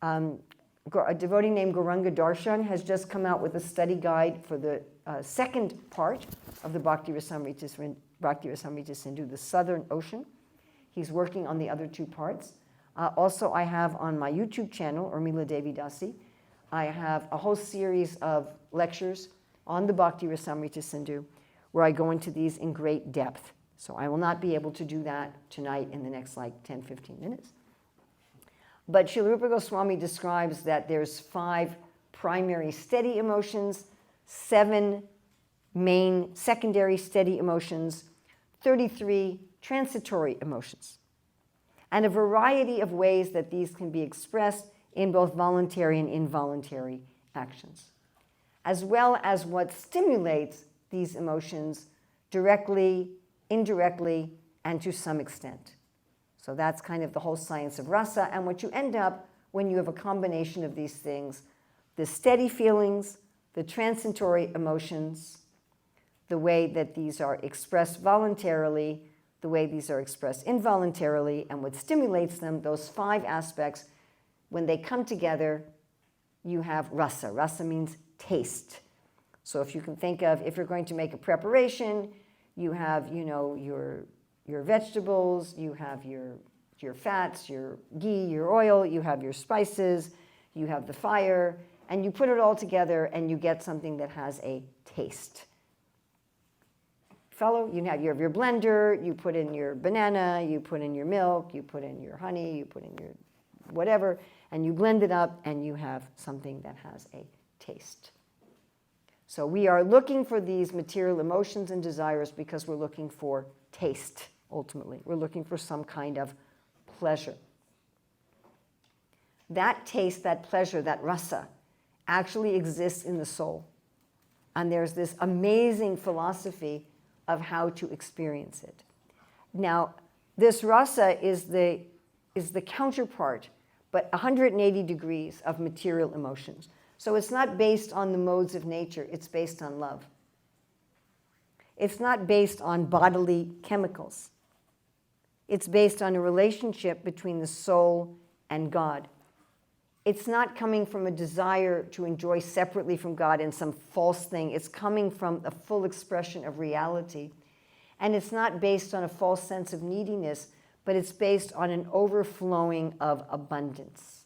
a devotee named Gauranga Darshan has just come out with a study guide for the second part of the Bhakti Rasamrita Sindhu, the Southern Ocean. He's working on the other two parts. Also, I have on my YouTube channel, Urmila Devi Dasi, I have a whole series of lectures on the Bhakti Rasamrita Sindhu where I go into these in great depth. So I will not be able to do that tonight in the next 10, 15 minutes. But Srila Rupa Goswami describes that there's 5 primary steady emotions, 7 main secondary steady emotions, 33 transitory emotions, and a variety of ways that these can be expressed in both voluntary and involuntary actions, as well as what stimulates these emotions directly, indirectly, and to some extent. So that's kind of the whole science of rasa, and what you end up when you have a combination of these things, the steady feelings, the transitory emotions, the way that these are expressed voluntarily, the way these are expressed involuntarily, and what stimulates them, those 5 aspects, when they come together, you have rasa. Rasa means taste. So if you can think of, if you're going to make a preparation, you have, your vegetables, you have your fats, your ghee, your oil, you have your spices, you have the fire, and you put it all together and you get something that has a taste. You have your blender, you put in your banana, you put in your milk, you put in your honey, you put in your whatever, and you blend it up and you have something that has a taste. So we are looking for these material emotions and desires because we're looking for taste, ultimately. We're looking for some kind of pleasure. That taste, that pleasure, that rasa, actually exists in the soul. And there's this amazing philosophy of how to experience it. Now, this rasa is the counterpart, but 180 degrees of material emotions. So it's not based on the modes of nature, it's based on love. It's not based on bodily chemicals. It's based on a relationship between the soul and God. It's not coming from a desire to enjoy separately from God in some false thing. It's coming from a full expression of reality. And it's not based on a false sense of neediness, but it's based on an overflowing of abundance.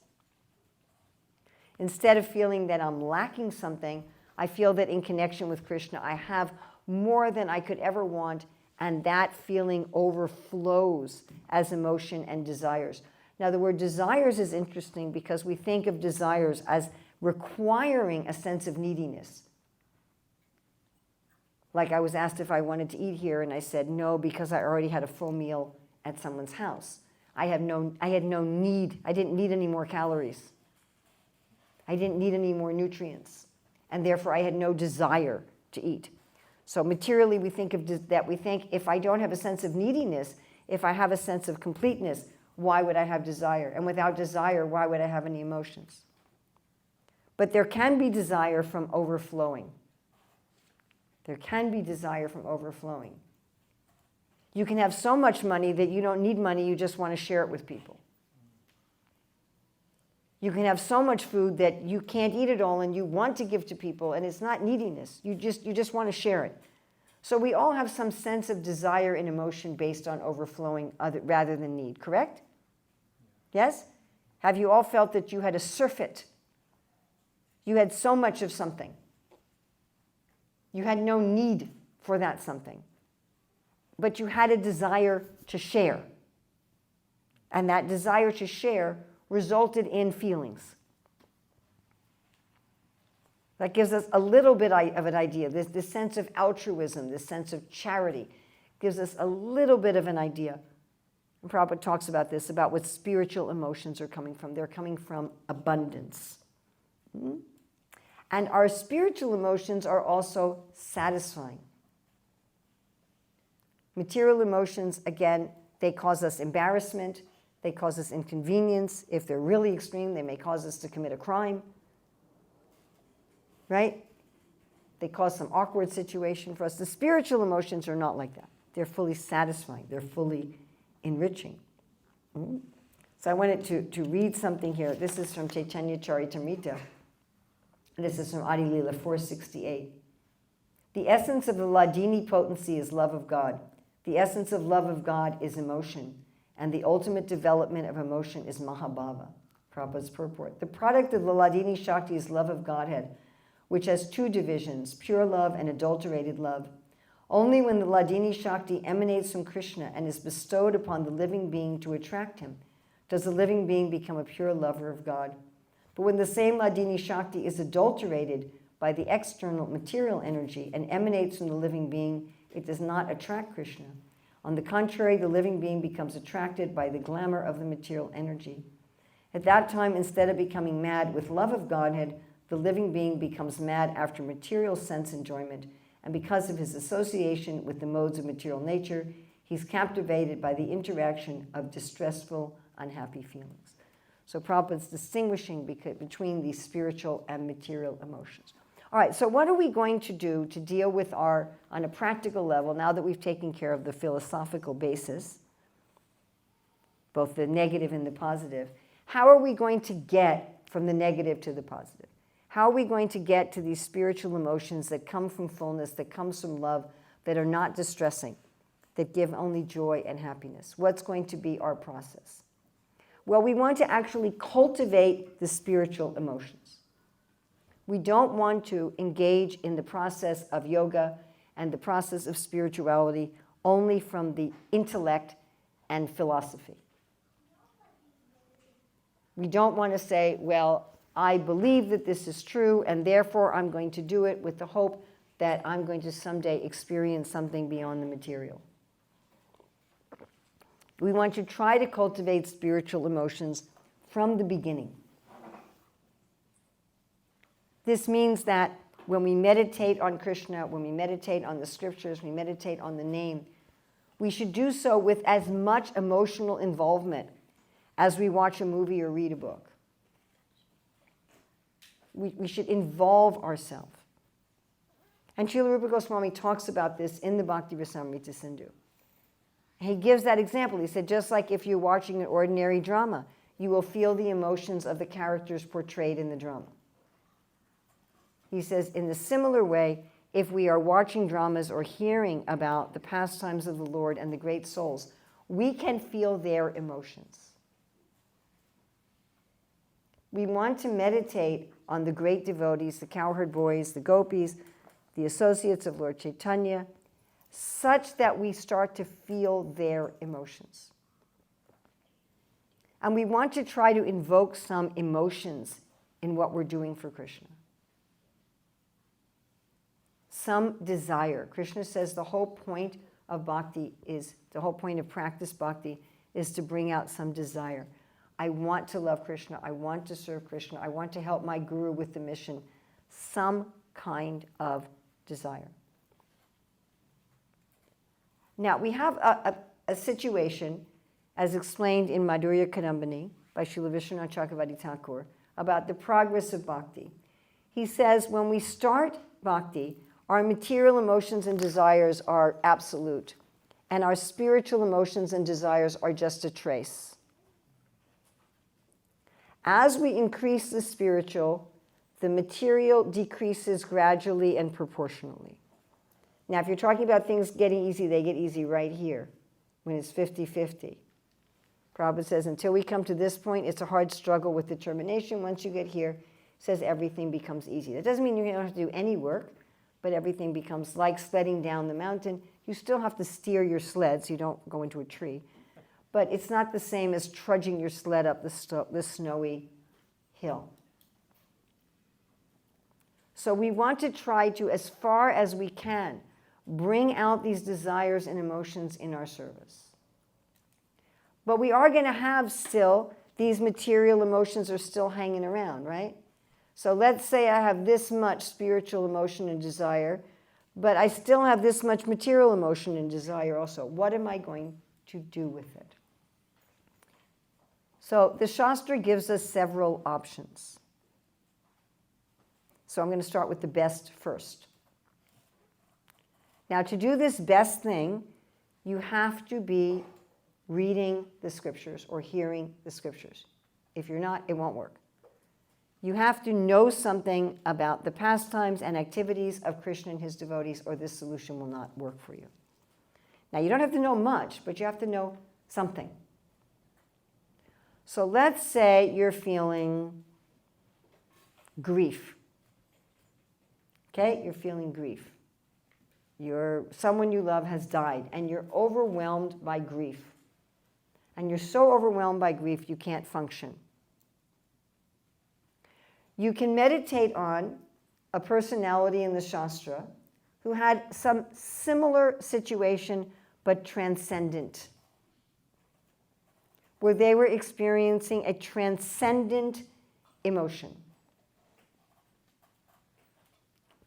Instead of feeling that I'm lacking something, I feel that in connection with Krishna, I have more than I could ever want, and that feeling overflows as emotion and desires. Now, the word desires is interesting because we think of desires as requiring a sense of neediness. Like I was asked if I wanted to eat here, and I said no because I already had a full meal at someone's house. I had no need. I didn't need any more calories. I didn't need any more nutrients, and therefore I had no desire to eat. So materially, we think of that. We think if I don't have a sense of neediness, if I have a sense of completeness, why would I have desire? And without desire, why would I have any emotions? But there can be desire from overflowing. There can be desire from overflowing. You can have so much money that you don't need money, you just want to share it with people. You can have so much food that you can't eat it all and you want to give to people, and it's not neediness. You just want to share it. So we all have some sense of desire and emotion based on overflowing rather than need, correct? Yes? Have you all felt that you had a surfeit? You had so much of something. You had no need for that something. But you had a desire to share. And that desire to share resulted in feelings. That gives us a little bit of an idea. This sense of altruism, this sense of charity, gives us a little bit of an idea. And Prabhupada talks about this, about what spiritual emotions are coming from. They're coming from abundance. And our spiritual emotions are also satisfying. Material emotions, again, they cause us embarrassment. They cause us inconvenience. If they're really extreme, they may cause us to commit a crime. Right? They cause some awkward situation for us. The spiritual emotions are not like that. They're fully satisfying. They're fully enriching. So I wanted to read something here. This is from Chaitanya Charitamrita. This is from Adi Lila 468. The essence of the Ladini potency is love of God. The essence of love of God is emotion. And the ultimate development of emotion is Mahabhava. Prabhupada's purport. The product of the Ladini Shakti is love of Godhead, which has two divisions, pure love and adulterated love. Only when the Ladini Shakti emanates from Krishna and is bestowed upon the living being to attract him, does the living being become a pure lover of God. But when the same Ladini Shakti is adulterated by the external material energy and emanates from the living being, it does not attract Krishna. On the contrary, the living being becomes attracted by the glamour of the material energy. At that time, instead of becoming mad with love of Godhead, the living being becomes mad after material sense enjoyment, and because of his association with the modes of material nature, he's captivated by the interaction of distressful, unhappy feelings. So Prabhupada's distinguishing between these spiritual and material emotions. All right, so what are we going to do to deal with on a practical level, now that we've taken care of the philosophical basis, both the negative and the positive? How are we going to get from the negative to the positive? How are we going to get to these spiritual emotions that come from fullness, that comes from love, that are not distressing, that give only joy and happiness? What's going to be our process? Well, we want to actually cultivate the spiritual emotions. We don't want to engage in the process of yoga and the process of spirituality only from the intellect and philosophy. We don't want to say, well, I believe that this is true, and therefore I'm going to do it with the hope that I'm going to someday experience something beyond the material. We want to try to cultivate spiritual emotions from the beginning. This means that when we meditate on Krishna, when we meditate on the scriptures, we meditate on the name, we should do so with as much emotional involvement as we watch a movie or read a book. We should involve ourselves. And Srila Rupa Goswami talks about this in the Bhakti Rasamrita Sindhu. He gives that example. He said, just like if you're watching an ordinary drama, you will feel the emotions of the characters portrayed in the drama. He says, in a similar way, if we are watching dramas or hearing about the pastimes of the Lord and the great souls, we can feel their emotions. We want to meditate on the great devotees, the cowherd boys, the gopis, the associates of Lord Chaitanya, such that we start to feel their emotions. And we want to try to invoke some emotions in what we're doing for Krishna. Some desire. Krishna says the whole point of bhakti is, the whole point of practice bhakti is to bring out some desire. I want to love Krishna. I want to serve Krishna. I want to help my guru with the mission. Some kind of desire. Now, we have a situation, as explained in Madhurya Kadambini by Srila Vishwanath Chakravarti Thakur, about the progress of bhakti. He says, when we start bhakti, our material emotions and desires are absolute. and our spiritual emotions and desires are just a trace. As we increase the spiritual, the material decreases gradually and proportionally. Now, if you're talking about things getting easy, they get easy right here when it's 50-50. Prabhupada says, until we come to this point, it's a hard struggle with determination. Once you get here, it says everything becomes easy. That doesn't mean you don't have to do any work, but everything becomes like sledding down the mountain. You still have to steer your sled so you don't go into a tree. But it's not the same as trudging your sled up the snowy hill. So we want to try to, as far as we can, bring out these desires and emotions in our service. But we are going to have still, these material emotions are still hanging around, right? So let's say I have this much spiritual emotion and desire, but I still have this much material emotion and desire also. What am I going to do with it? So the Shastra gives us several options. So I'm going to start with the best first. Now, to do this best thing, you have to be reading the scriptures or hearing the scriptures. If you're not, it won't work. You have to know something about the pastimes and activities of Krishna and his devotees, or this solution will not work for you. Now, you don't have to know much, but you have to know something. So let's say you're feeling grief. Okay, you're feeling grief. Someone you love has died, and you're overwhelmed by grief. And you're so overwhelmed by grief, you can't function. You can meditate on a personality in the Shastra who had some similar situation, but transcendent, where they were experiencing a transcendent emotion.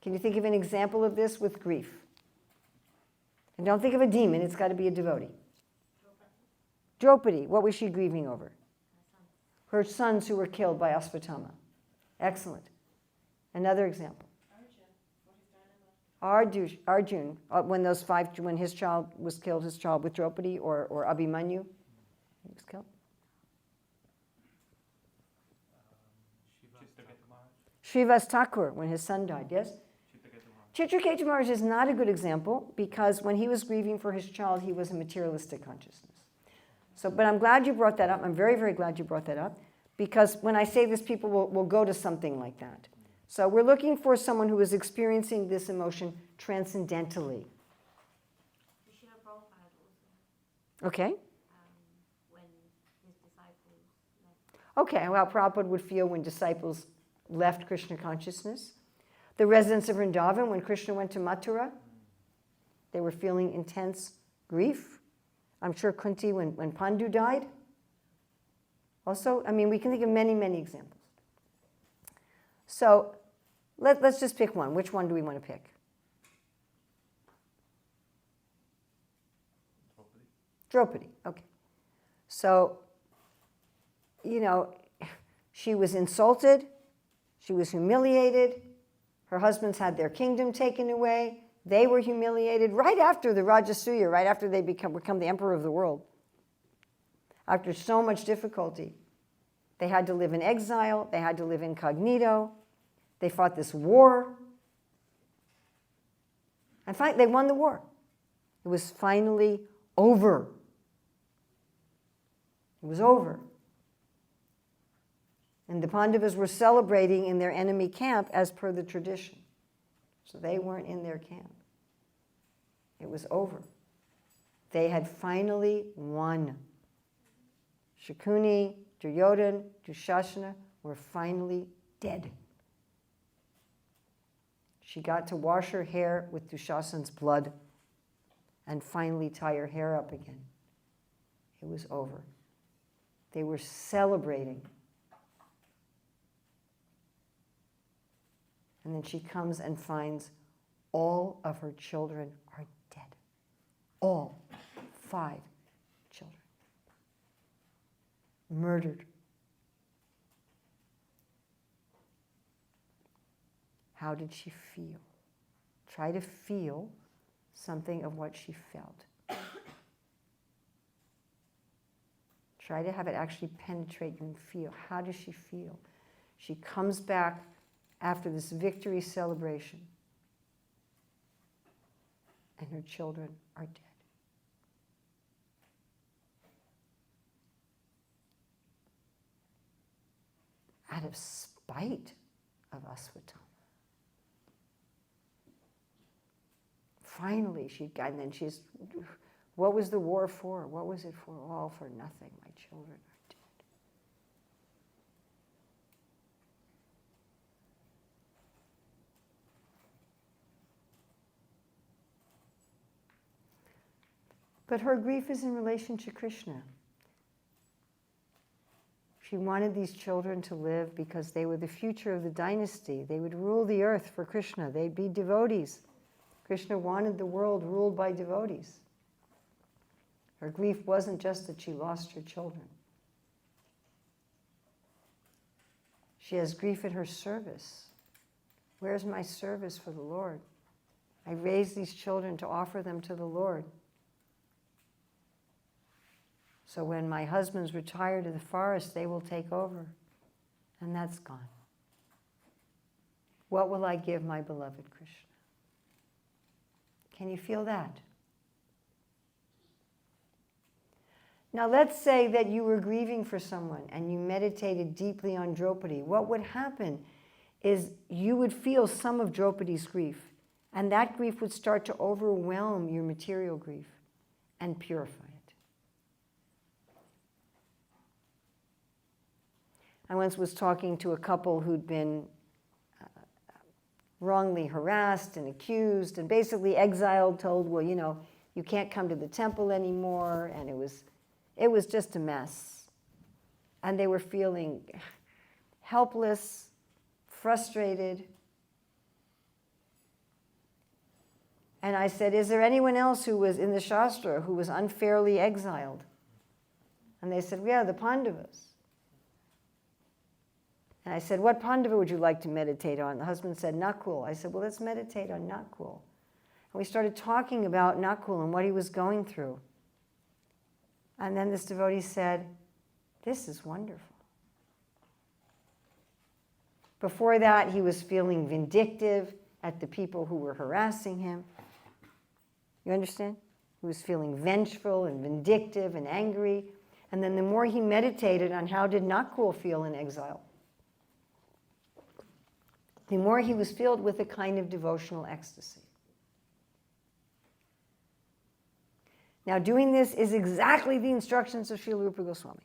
Can you think of an example of this with grief? And don't think of a demon, it's got to be a devotee. Draupadi, what was she grieving over? Her sons who were killed by Ashvatthama. Excellent. Another example. Arjun, when his child was killed, his child with Draupadi, or Abhimanyu, he was killed. Srivas Thakur, when his son died, yes? Chitraketu Maharaj is not a good example because when he was grieving for his child, he was a materialistic consciousness. So, but I'm glad you brought that up. I'm very, very glad you brought that up because when I say this, people will go to something like that. So we're looking for someone who is experiencing this emotion transcendentally. Srila Prabhupada also, Okay? when his disciples left. Okay, well, Prabhupada would feel when disciples left Krishna consciousness. The residents of Vrindavan, when Krishna went to Mathura, they were feeling intense grief. I'm sure Kunti, when Pandu died. Also, I mean, we can think of many, many examples. So let's just pick one. Which one do we want to pick? Draupadi, okay. So, she was insulted, she was humiliated, her husbands had their kingdom taken away, they were humiliated right after the Rajasuya, right after they become the emperor of the world. After so much difficulty, they had to live in exile, they had to live incognito, they fought this war, and finally they won the war. It was finally over. It was over. And the Pandavas were celebrating in their enemy camp as per the tradition. So they weren't in their camp. It was over. They had finally won. Shakuni, Duryodhana, Dushasana were finally dead. She got to wash her hair with Dushasana's blood and finally tie her hair up again. It was over. They were celebrating. And then she comes and finds all of her children are dead. All 5 children. Murdered. How did she feel? Try to feel something of what she felt. Try to have it actually penetrate you and feel. How does she feel? She comes back after this victory celebration, and her children are dead. Out of spite of Aswatthama. Finally, and then she's, what was the war for? What was it for? All for nothing. My children are dead. But her grief is in relation to Krishna. She wanted these children to live because they were the future of the dynasty. They would rule the earth for Krishna. They'd be devotees. Krishna wanted the world ruled by devotees. Her grief wasn't just that she lost her children. She has grief at her service. Where's my service for the Lord? I raised these children to offer them to the Lord. So when my husband's retired to the forest, they will take over. And that's gone. What will I give my beloved Krishna? Can you feel that? Now let's say that you were grieving for someone and you meditated deeply on Draupadi. What would happen is you would feel some of Draupadi's grief, and that grief would start to overwhelm your material grief and purify it. I once was talking to a couple who'd been wrongly harassed and accused and basically exiled, told, well, you know, you can't come to the temple anymore, and it was just a mess. And they were feeling helpless, frustrated. And I said, is there anyone else who was in the Shastra who was unfairly exiled? And they said, yeah, the Pandavas. And I said, what Pandava would you like to meditate on? The husband said, Nakul. I said, well, let's meditate on Nakul. And we started talking about Nakul and what he was going through. And then this devotee said, this is wonderful. Before that, he was feeling vindictive at the people who were harassing him. You understand? He was feeling vengeful and vindictive and angry. And then the more he meditated on how did Nakul feel in exile, the more he was filled with a kind of devotional ecstasy. Now, doing this is exactly the instructions of Srila Rupa Goswami.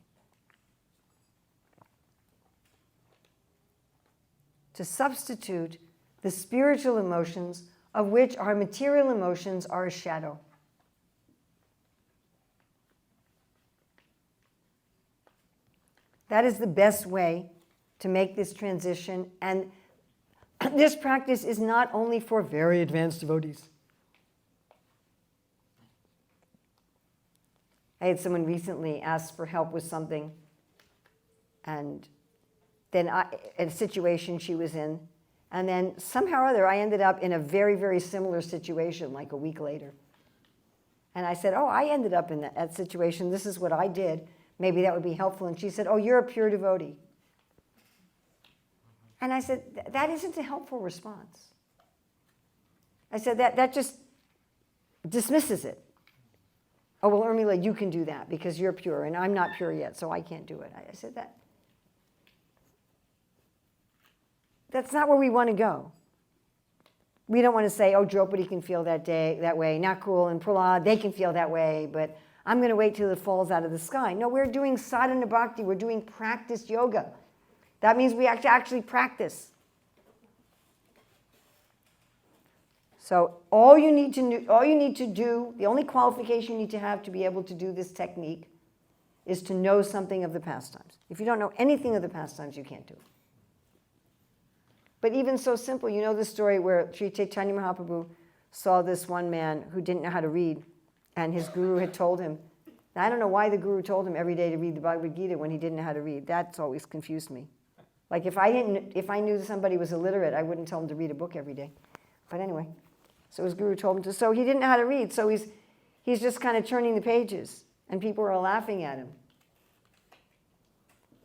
To substitute the spiritual emotions of which our material emotions are a shadow. That is the best way to make this transition, and this practice is not only for very advanced devotees. I had someone recently ask for help with something, and then in a situation she was in, and then somehow or other I ended up in a very, very similar situation like a week later. And I said, oh, I ended up in that situation. This is what I did. Maybe that would be helpful. And she said, oh, you're a pure devotee. And I said, that isn't a helpful response. I said, that just dismisses it. Oh, well, Urmila, you can do that because you're pure, and I'm not pure yet, so I can't do it. I said, that's not where we want to go. We don't want to say, oh, Draupadi can feel that way, Nakul and Prahlad, they can feel that way, but I'm going to wait till it falls out of the sky. No, we're doing sadhana bhakti, we're doing practiced yoga. That means we have to actually practice. So all you need to do, the only qualification you need to have to be able to do this technique is to know something of the pastimes. If you don't know anything of the pastimes, you can't do it. But even so simple, you know the story where Sri Chaitanya Mahaprabhu saw this one man who didn't know how to read, and his guru had told him. Now, I don't know why the guru told him every day to read the Bhagavad Gita when he didn't know how to read. That's always confused me. Like if I knew somebody was illiterate, I wouldn't tell him to read a book every day. But anyway, so his guru told him to. So he didn't know how to read, so he's just kind of turning the pages, and people are laughing at him.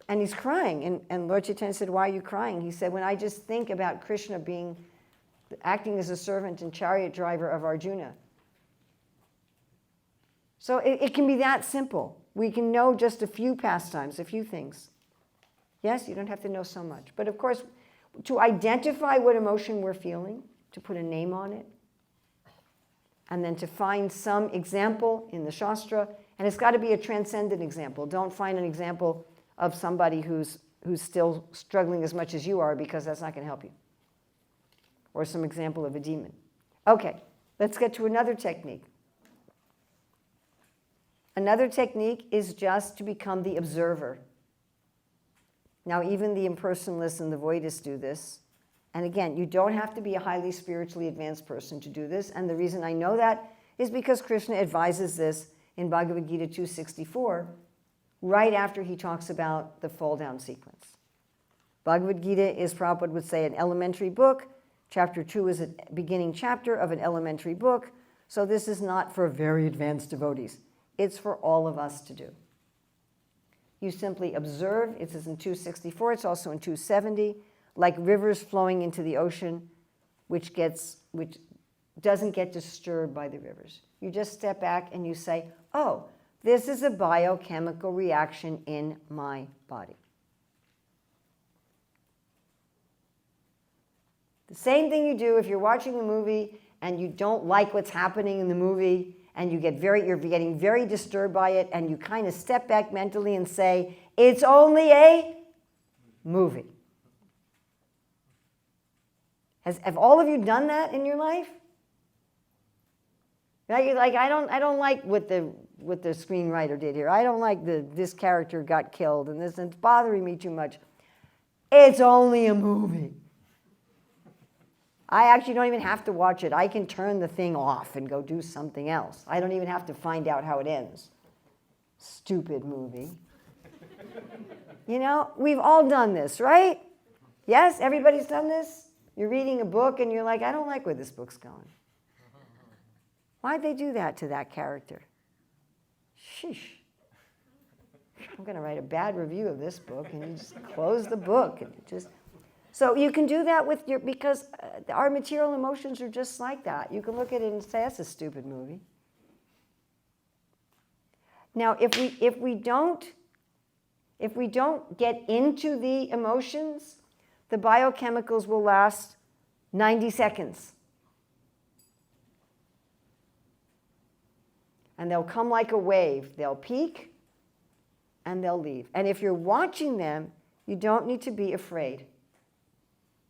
And he's crying. And Lord Chaitanya said, why are you crying? He said, when I just think about Krishna acting as a servant and chariot driver of Arjuna. So it can be that simple. We can know just a few pastimes, a few things. Yes, you don't have to know so much. But of course, to identify what emotion we're feeling, to put a name on it, and then to find some example in the Shastra, and it's got to be a transcendent example. Don't find an example of somebody who's still struggling as much as you are, because that's not going to help you. Or some example of a demon. Okay, let's get to another technique. Another technique is just to become the observer. Now, even the impersonalists and the voidists do this. And again, you don't have to be a highly spiritually advanced person to do this. And the reason I know that is because Krishna advises this in Bhagavad Gita 264, right after he talks about the fall-down sequence. Bhagavad Gita is, Prabhupada would say, an elementary book. Chapter 2 is a beginning chapter of an elementary book. So this is not for very advanced devotees. It's for all of us to do. You simply observe. It says in 264, it's also in 270, like rivers flowing into the ocean, which doesn't get disturbed by the rivers. You just step back and you say, oh, this is a biochemical reaction in my body. The same thing you do if you're watching a movie and you don't like what's happening in the movie, and you're getting very disturbed by it, and you kind of step back mentally and say, it's only a movie. Have all of you done that in your life? You're like, I don't like what the screenwriter did here. I don't like this character got killed, and it's bothering me too much. It's only a movie. I actually don't even have to watch it. I can turn the thing off and go do something else. I don't even have to find out how it ends. Stupid movie. You know, we've all done this, right? Yes, everybody's done this? You're reading a book and you're like, I don't like where this book's going. Why'd they do that to that character? Sheesh. I'm going to write a bad review of this book, and you just close the book. And So you can do that with because our material emotions are just like that. You can look at it and say, that's a stupid movie. Now, if we don't get into the emotions, the biochemicals will last 90 seconds. And they'll come like a wave. They'll peak and they'll leave. And if you're watching them, you don't need to be afraid.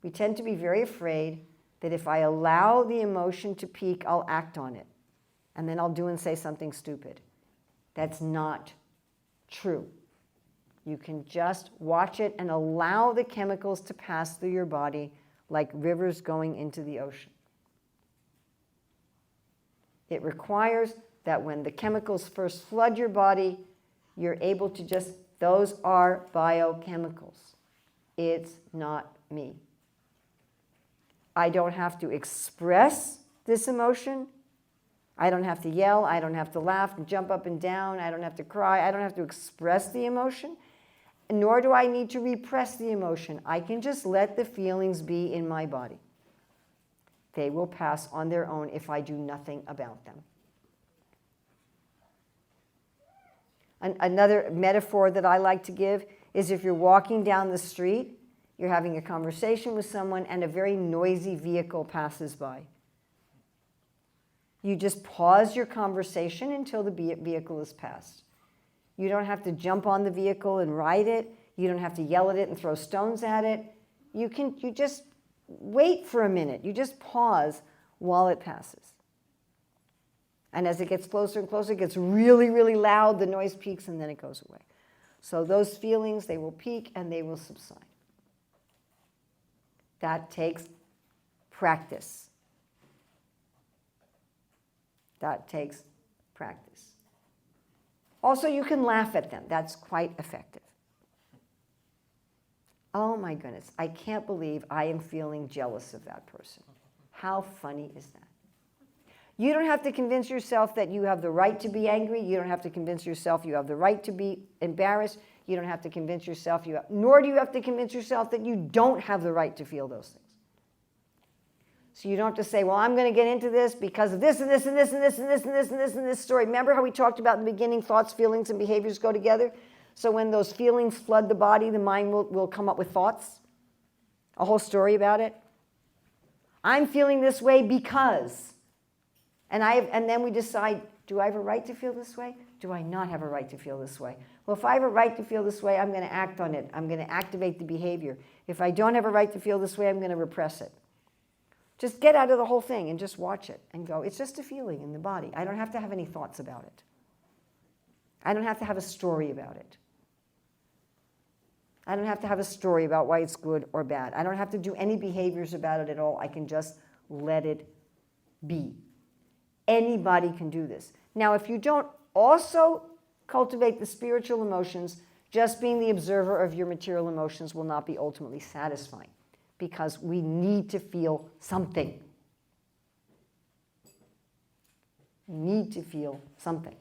We tend to be very afraid that if I allow the emotion to peak, I'll act on it. And then I'll do and say something stupid. That's not true. You can just watch it and allow the chemicals to pass through your body like rivers going into the ocean. It requires that when the chemicals first flood your body, you're able to those are biochemicals. It's not me. I don't have to express this emotion. I don't have to yell. I don't have to laugh and jump up and down. I don't have to cry. I don't have to express the emotion, nor do I need to repress the emotion. I can just let the feelings be in my body. They will pass on their own if I do nothing about them. Another metaphor that I like to give is if you're walking down the street, you're having a conversation with someone, and a very noisy vehicle passes by. You just pause your conversation until the vehicle is passed. You don't have to jump on the vehicle and ride it. You don't have to yell at it and throw stones at it. You just wait for a minute. You just pause while it passes. And as it gets closer and closer, it gets really, really loud, the noise peaks, and then it goes away. So those feelings, they will peak and they will subside. That takes practice. That takes practice. Also, you can laugh at them. That's quite effective. Oh my goodness, I can't believe I am feeling jealous of that person. How funny is that? You don't have to convince yourself that you have the right to be angry. You don't have to convince yourself you have the right to be embarrassed. You don't have to convince yourself, nor do you have to convince yourself that you don't have the right to feel those things. So you don't have to say, well, I'm going to get into this because of this and this and this and this and this and this and this and this story. Remember how we talked about in the beginning, thoughts, feelings, and behaviors go together? So when those feelings flood the body, the mind will come up with thoughts, a whole story about it. I'm feeling this way because, and then we decide, do I have a right to feel this way? Do I not have a right to feel this way? Well, if I have a right to feel this way, I'm going to act on it. I'm going to activate the behavior. If I don't have a right to feel this way, I'm going to repress it. Just get out of the whole thing and just watch it and go, it's just a feeling in the body. I don't have to have any thoughts about it. I don't have to have a story about it. I don't have to have a story about why it's good or bad. I don't have to do any behaviors about it at all. I can just let it be. Anybody can do this. Now, if you don't also cultivate the spiritual emotions, just being the observer of your material emotions will not be ultimately satisfying, because we need to feel something. We need to feel something.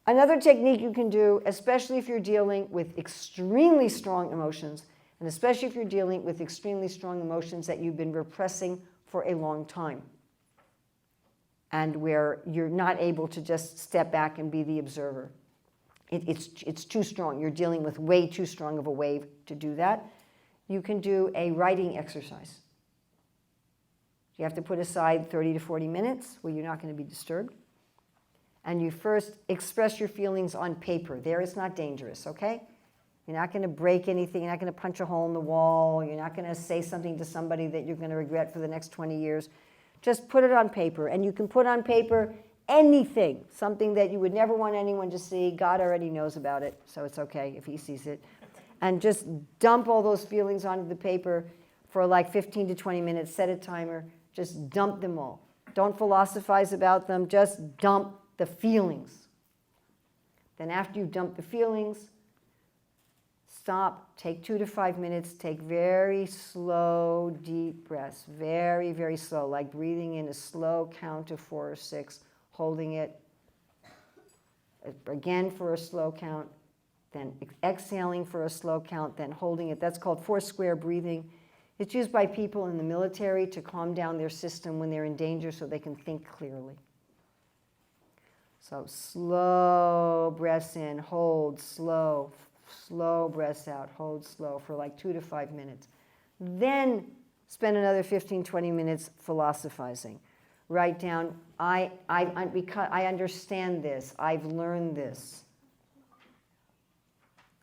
Another technique you can do, especially if you're dealing with extremely strong emotions, and especially if you're dealing with extremely strong emotions that you've been repressing for a long time, and where you're not able to just step back and be the observer. It's too strong. You're dealing with way too strong of a wave to do that. You can do a writing exercise. You have to put aside 30 to 40 minutes where you're not going to be disturbed. And you first express your feelings on paper. There, it's not dangerous, okay? You're not going to break anything. You're not going to punch a hole in the wall. You're not going to say something to somebody that you're going to regret for the next 20 years. Just put it on paper. And you can put on paper anything, something that you would never want anyone to see. God already knows about it, so it's okay if he sees it. And just dump all those feelings onto the paper for like 15 to 20 minutes. Set a timer. Just dump them all. Don't philosophize about them. Just dump the feelings. Then after you've dumped the feelings, stop, take 2 to 5 minutes, take very slow, deep breaths, very, very slow, like breathing in a slow count of 4 or 6, holding it again for a slow count, then exhaling for a slow count, then holding it. That's called 4 square breathing. It's used by people in the military to calm down their system when they're in danger so they can think clearly. So slow breaths in, hold, slow, slow breaths out, hold slow for like 2 to 5 minutes. Then spend another 15, 20 minutes philosophizing. Write down, because I understand this, I've learned this.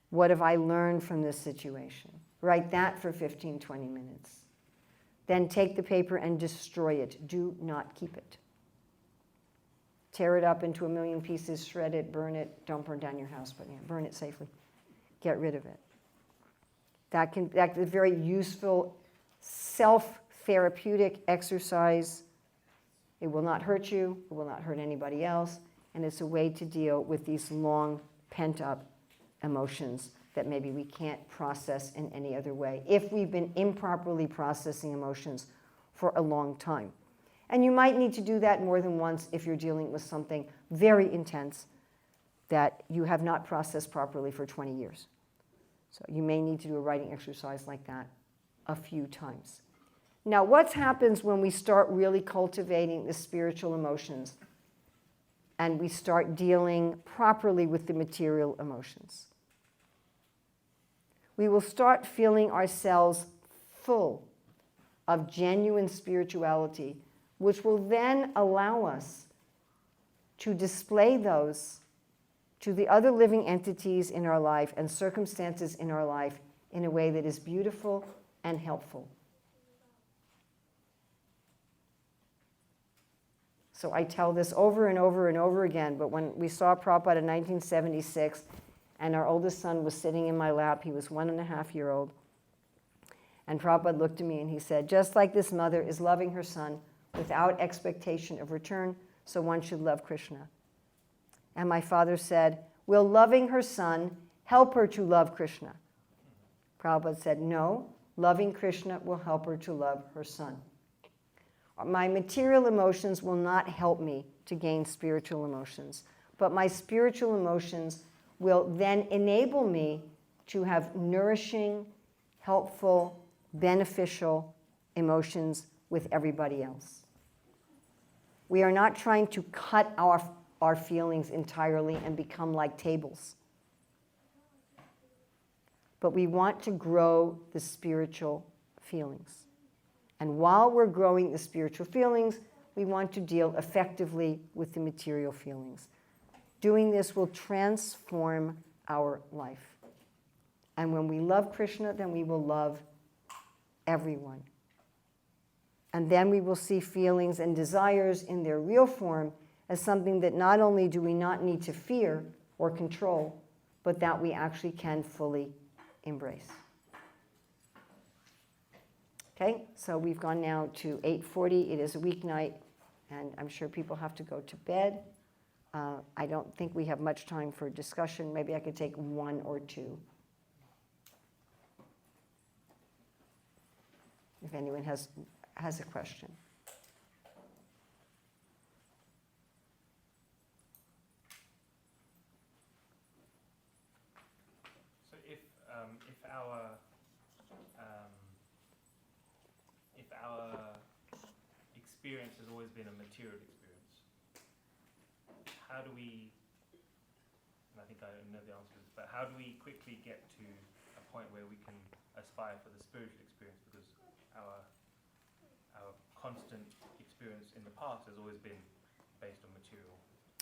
What have I learned from this situation? Write that for 15, 20 minutes. Then take the paper and destroy it. Do not keep it. Tear it up into a million pieces, shred it, burn it. Don't burn down your house, but yeah, burn it safely. Get rid of it. That's a very useful self-therapeutic exercise. It will not hurt you. It will not hurt anybody else. And it's a way to deal with these long pent-up emotions that maybe we can't process in any other way if we've been improperly processing emotions for a long time. And you might need to do that more than once if you're dealing with something very intense that you have not processed properly for 20 years. So you may need to do a writing exercise like that a few times. Now, what happens when we start really cultivating the spiritual emotions and we start dealing properly with the material emotions? We will start feeling ourselves full of genuine spirituality, which will then allow us to display those to the other living entities in our life and circumstances in our life in a way that is beautiful and helpful. So I tell this over and over and over again, but when we saw Prabhupada in 1976, and our oldest son was sitting in my lap, he was 1.5 years old, and Prabhupada looked at me and he said, just like this mother is loving her son without expectation of return, so one should love Krishna. And my father said, will loving her son help her to love Krishna? Prabhupada said, no, loving Krishna will help her to love her son. My material emotions will not help me to gain spiritual emotions, but my spiritual emotions will then enable me to have nourishing, helpful, beneficial emotions with everybody else. We are not trying to cut our feelings entirely and become like tables. But we want to grow the spiritual feelings. And while we're growing the spiritual feelings, we want to deal effectively with the material feelings. Doing this will transform our life. And when we love Krishna, then we will love everyone. And then we will see feelings and desires in their real form as something that not only do we not need to fear or control, but that we actually can fully embrace. Okay, so we've gone now to 8:40. It is a weeknight, and I'm sure people have to go to bed. I don't think we have much time for discussion. Maybe I could take one or two. If anyone has a question. So if our experience has always been a material experience, how do we, and I think I know the answer to this, but how do we quickly get to a point where we can aspire for the spiritual experience? Because our constant experience in the past has always been based on material.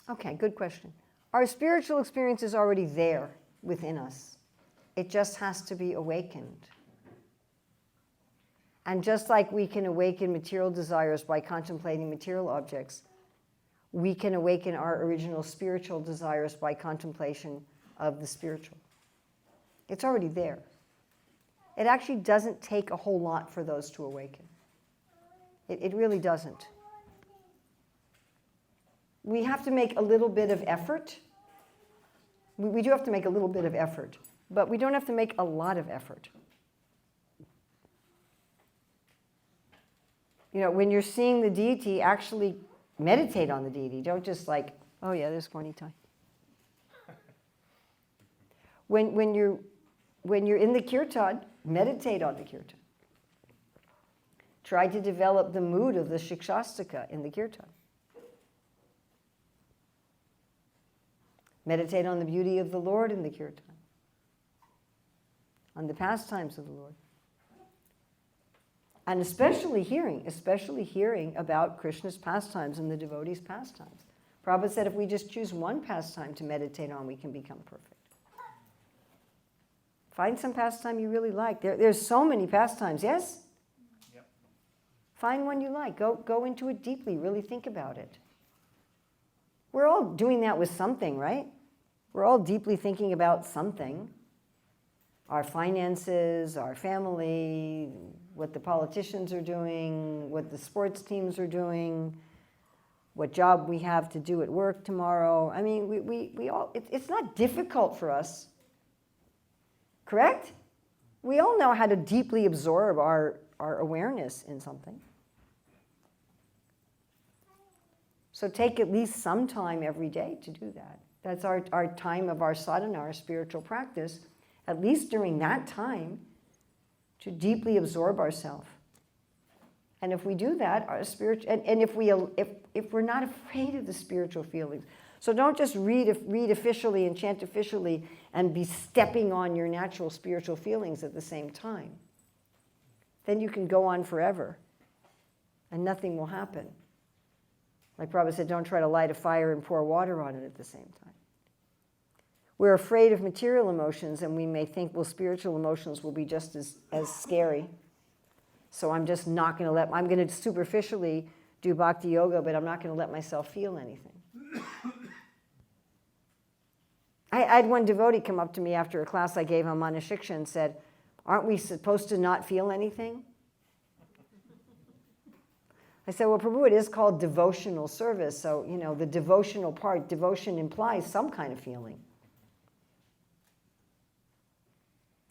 Okay, good question. Our spiritual experience is already there within us. It just has to be awakened. And just like we can awaken material desires by contemplating material objects, we can awaken our original spiritual desires by contemplation of the spiritual. It's already there. It actually doesn't take a whole lot for those to awaken. It really doesn't. We have to make a little bit of effort. We do have to make a little bit of effort, but we don't have to make a lot of effort. You know, when you're seeing the deity, actually meditate on the deity. Don't just like, oh yeah, there's Corny time. When you're in the kirtan, meditate on the kirtan. Try to develop the mood of the Shikshashtaka in the kirtan. Meditate on the beauty of the Lord in the kirtan. On the pastimes of the Lord. And especially hearing about Krishna's pastimes and the devotees' pastimes. Prabhupada said if we just choose one pastime to meditate on, we can become perfect. Find some pastime you really like. There's so many pastimes, yes? Yep. Find one you like. Go into it deeply. Really think about it. We're all doing that with something, right? We're all deeply thinking about something. Our finances, our family, what the politicians are doing, what the sports teams are doing, what job we have to do at work tomorrow. I mean, we all, it's not difficult for us. Correct? We all know how to deeply absorb our awareness in something. So take at least some time every day to do that. That's our time of our sadhana, our spiritual practice. At least during that time, to deeply absorb ourselves. And if we do that, our spiritual, and if we're not afraid of the spiritual feelings, so don't just read officially and chant officially and be stepping on your natural spiritual feelings at the same time. Then you can go on forever, and nothing will happen. Like Prabhupada said, don't try to light a fire and pour water on it at the same time. We're afraid of material emotions, and we may think, well, spiritual emotions will be just as scary. So I'm just not going to I'm going to superficially do bhakti yoga, but I'm not going to let myself feel anything. I had one devotee come up to me after a class I gave on Manashiksha and said, aren't we supposed to not feel anything? I said, well, Prabhu, it is called devotional service. So, you know, the devotional part, devotion implies some kind of feeling.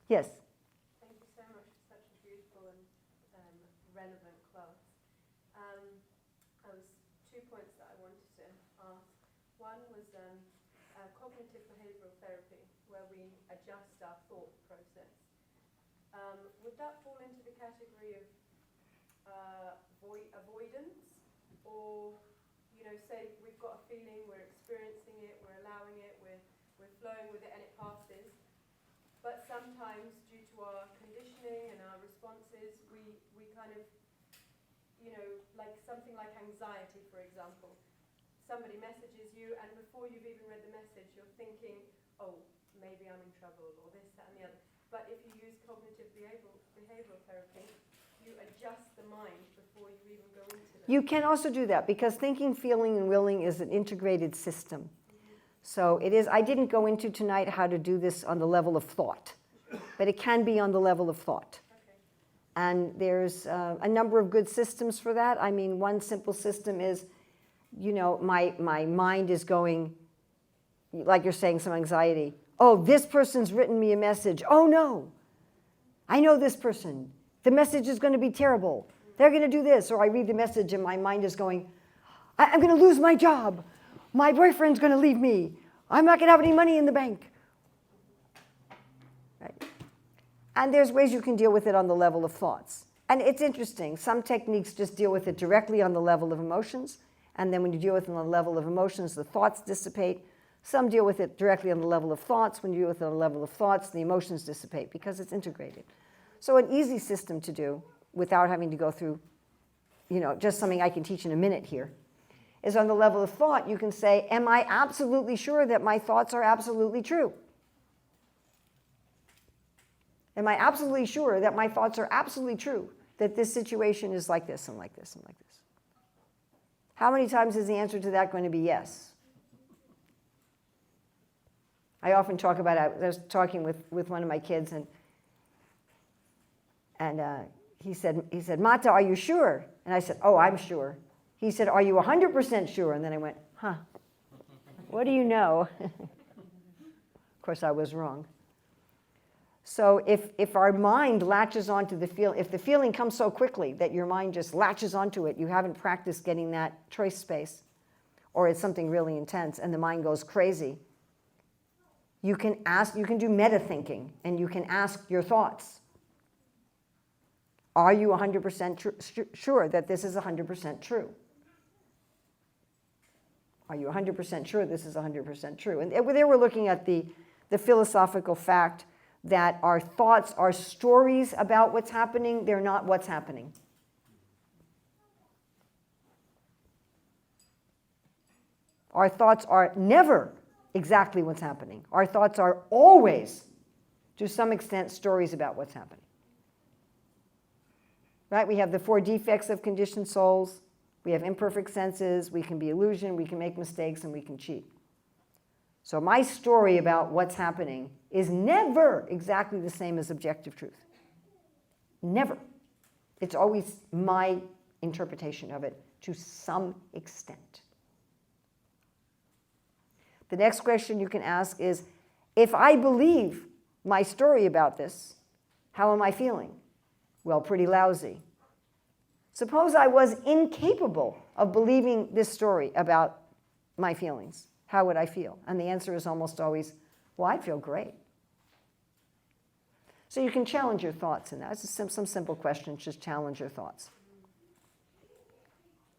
Yes? Thank you so much for such a beautiful and relevant class. There was 2 points that I wanted to ask. One was cognitive behavioural therapy. adjust our thought process. Would that fall into the category of avoidance? Or, say we've got a feeling, we're experiencing it, we're allowing it, we're flowing with it and it passes. But sometimes due to our conditioning and our responses, we kind of, like something like anxiety, for example. Somebody messages you, and before you've even read the message, you're thinking, oh, maybe I'm in trouble, or this, that, and the other. But if you use cognitive behavioral therapy, you adjust the mind before you even go into it. You can also do that because thinking, feeling, and willing is an integrated system. So it is, I didn't go into tonight how to do this on the level of thought, but it can be on the level of thought. Okay. And there's a number of good systems for that. I mean, one simple system is, my mind is going, like you're saying, some anxiety. Oh, this person's written me a message. Oh no, I know this person. The message is going to be terrible. They're going to do this. Or I read the message and my mind is going, I'm going to lose my job. My boyfriend's going to leave me. I'm not going to have any money in the bank. Right? And there's ways you can deal with it on the level of thoughts. And it's interesting. Some techniques just deal with it directly on the level of emotions. And then when you deal with it on the level of emotions, the thoughts dissipate. Some deal with it directly on the level of thoughts. When you deal with it on the level of thoughts, the emotions dissipate because it's integrated. So an easy system to do without having to go through, just something I can teach in a minute here, is on the level of thought, you can say, am I absolutely sure that my thoughts are absolutely true? Am I absolutely sure that my thoughts are absolutely true, that this situation is like this and like this and like this? How many times is the answer to that going to be yes? I often talk about it. I was talking with one of my kids, and he said, Mata, are you sure? And I said, oh, I'm sure. He said, are you 100% sure? And then I went, huh, what do you know? Of course, I was wrong. So if our mind latches onto the feeling, if the feeling comes so quickly that your mind just latches onto it, you haven't practiced getting that choice space, or it's something really intense and the mind goes crazy, you can do meta thinking and you can ask your thoughts. Are you 100% sure that this is 100% true? Are you 100% sure this is 100% true? And there we're looking at the philosophical fact that our thoughts are stories about what's happening. They're not what's happening. Our thoughts are never exactly what's happening. Our thoughts are always, to some extent, stories about what's happening. Right? We have the 4 defects of conditioned souls. We have imperfect senses. We can be illusion. We can make mistakes, and we can cheat. So my story about what's happening is never exactly the same as objective truth. Never. It's always my interpretation of it to some extent. The next question you can ask is, if I believe my story about this, how am I feeling? Well, pretty lousy. Suppose I was incapable of believing this story about my feelings. How would I feel? And the answer is almost always, well, I'd feel great. So you can challenge your thoughts in that. It's some simple questions, just challenge your thoughts.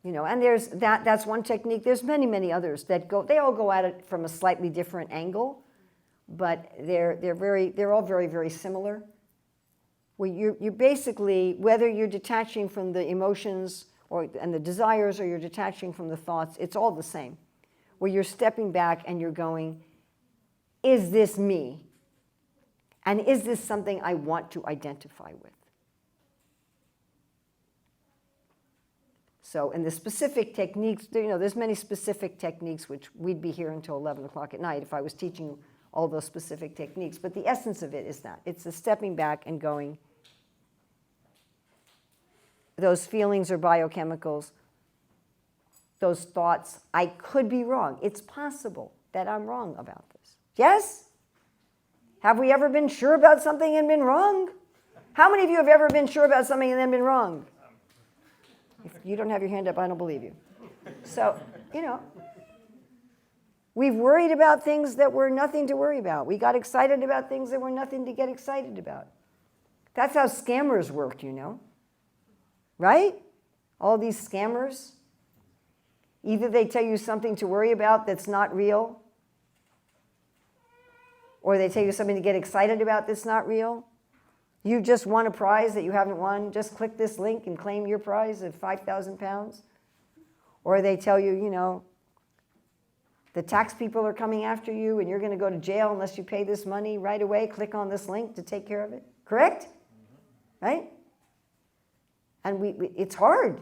And there's that's one technique. There's many, many others they all go at it from a slightly different angle, but they're all very, very similar. Where you're basically, whether you're detaching from the emotions and the desires, or you're detaching from the thoughts, it's all the same. Where you're stepping back and you're going, is this me? And is this something I want to identify with? So in the specific techniques, there's many specific techniques, which we'd be here until 11 o'clock at night if I was teaching all those specific techniques. But the essence of it is that. It's the stepping back and going, those feelings are biochemicals. Those thoughts, I could be wrong. It's possible that I'm wrong about this. Yes? Have we ever been sure about something and been wrong? How many of you have ever been sure about something and then been wrong? If you don't have your hand up, I don't believe you. So, We've worried about things that were nothing to worry about. We got excited about things that were nothing to get excited about. That's how scammers work, you know. Right? All these scammers. Either they tell you something to worry about that's not real, or they tell you something to get excited about that's not real. You just won a prize that you haven't won. Just click this link and claim your prize of 5,000 pounds. Or they tell you, you know, the tax people are coming after you and you're going to go to jail unless you pay this money right away. Click on this link to take care of it. Correct? Right? And it's hard.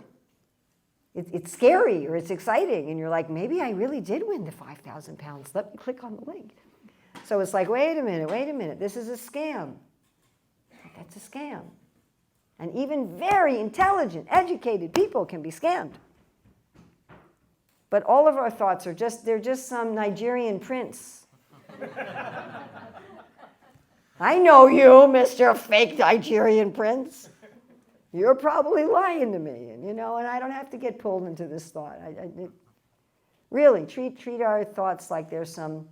It's scary or it's exciting. And you're like, maybe I really did win the 5,000 pounds. Let me click on the link. So it's like, wait a minute. This is a scam. That's a scam. And even very intelligent, educated people can be scammed. But all of our thoughts are they're just some Nigerian prince. I know you, Mr. Fake Nigerian prince. You're probably lying to me, and and I don't have to get pulled into this thought. Really, treat our thoughts like they're some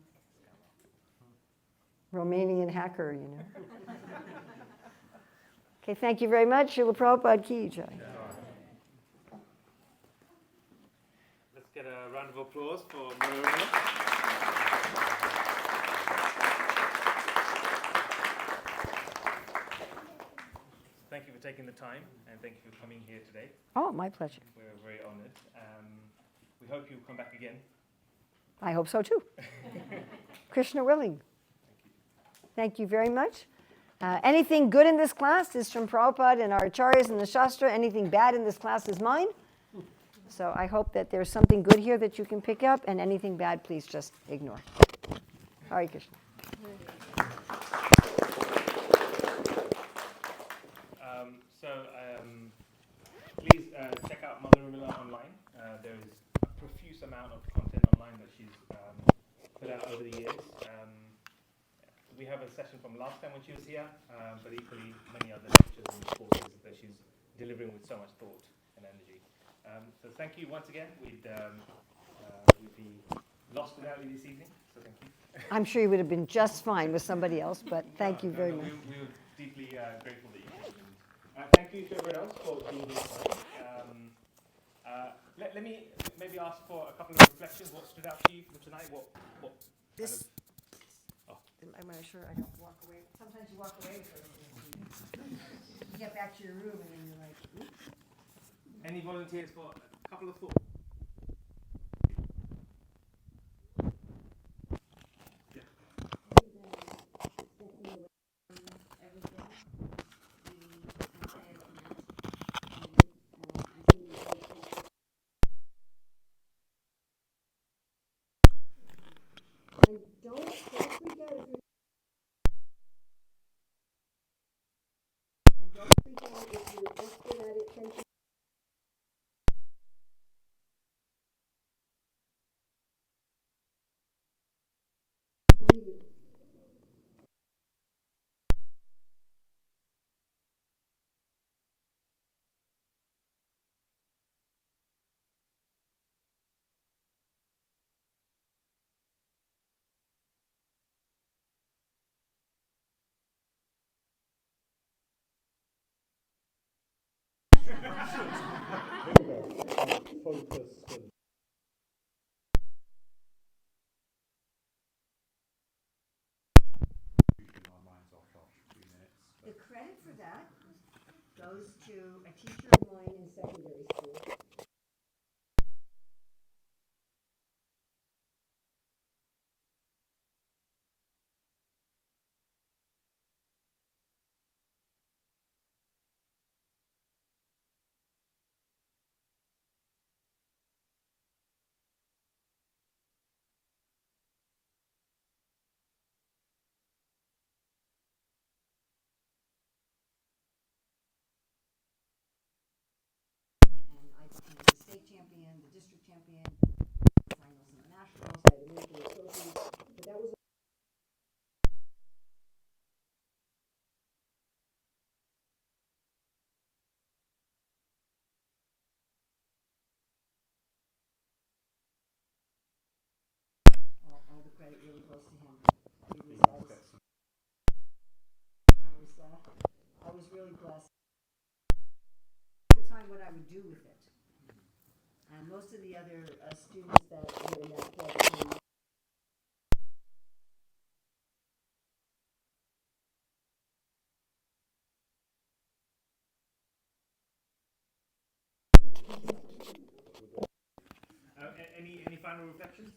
Romanian hacker, Okay, thank you very much. Srila Prabhupada Ki Jai. Let's get a round of applause for Urmila. Thank you for taking the time, and thank you for coming here today. Oh, my pleasure. We're very honored. We hope you'll come back again. I hope so too. Krishna willing. Thank you very much. Anything good in this class is from Prabhupada and our acharyas in the Shastra. Anything bad in this class is mine. So I hope that there's something good here that you can pick up, and anything bad, please just ignore. Hare Krishna. Please check out Mother Urmila online. There is a profuse amount of content online that she's put out over the years. We have a session from last time when she was here, but equally many other lectures and courses that she's delivering with so much thought and energy. So thank you once again. We'd be lost without you this evening, so thank you. I'm sure you would have been just fine with somebody else, but thank you very much. We were deeply grateful that you came. Thank you to everyone else for being here tonight. Let me maybe ask for a couple of reflections. What stood out to you from tonight? What This, Oh. I'm not sure I don't walk away. Sometimes you walk away with those. You get back to your room and then you're like, oops. Any volunteers for a couple of thoughts? Don't freak out if you're and don't freak out if you're desperate at attention. Focused and keeping our minds off after a few minutes. The credit for that goes to a teacher of mine in secondary school. And I became the state champion, the district champion, finals in the nationals, I had to move to the trophies, but that was got it really close to him. I was really blessed. At the time, what I would do with it. And most of the other students that were in that class. Any final reflections?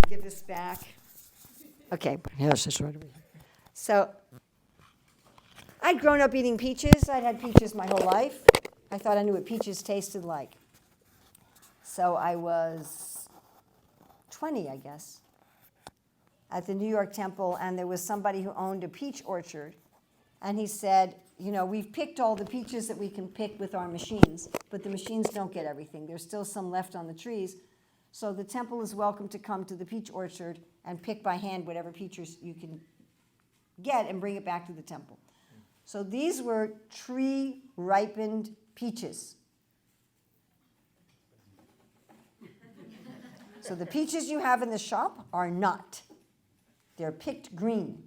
Give this back. Okay, yes, it's right over here. So, I'd grown up eating peaches. I'd had peaches my whole life. I thought I knew what peaches tasted like. So I was 20, I guess, at the New York Temple, and there was somebody who owned a peach orchard. And he said, you know, we've picked all the peaches that we can pick with our machines, but the machines don't get everything. There's still some left on the trees. So the temple is welcome to come to the peach orchard and pick by hand whatever peaches you can get and bring it back to the temple. So these were tree-ripened peaches. So the peaches you have in the shop are not. They're picked green.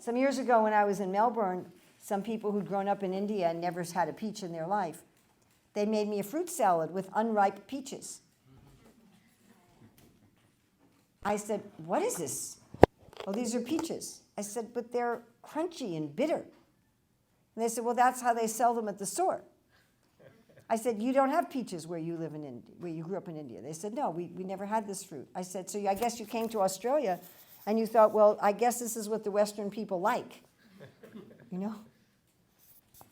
Some years ago when I was in Melbourne, some people who'd grown up in India and never had a peach in their life, they made me a fruit salad with unripe peaches. I said, what is this? Oh, these are peaches. I said, but they're crunchy and bitter. And they said, well, that's how they sell them at the store. I said, you don't have peaches where you live in India, where you grew up in India. They said, no, we never had this fruit. I said, so I guess you came to Australia and you thought, well, I guess this is what the Western people like, you know?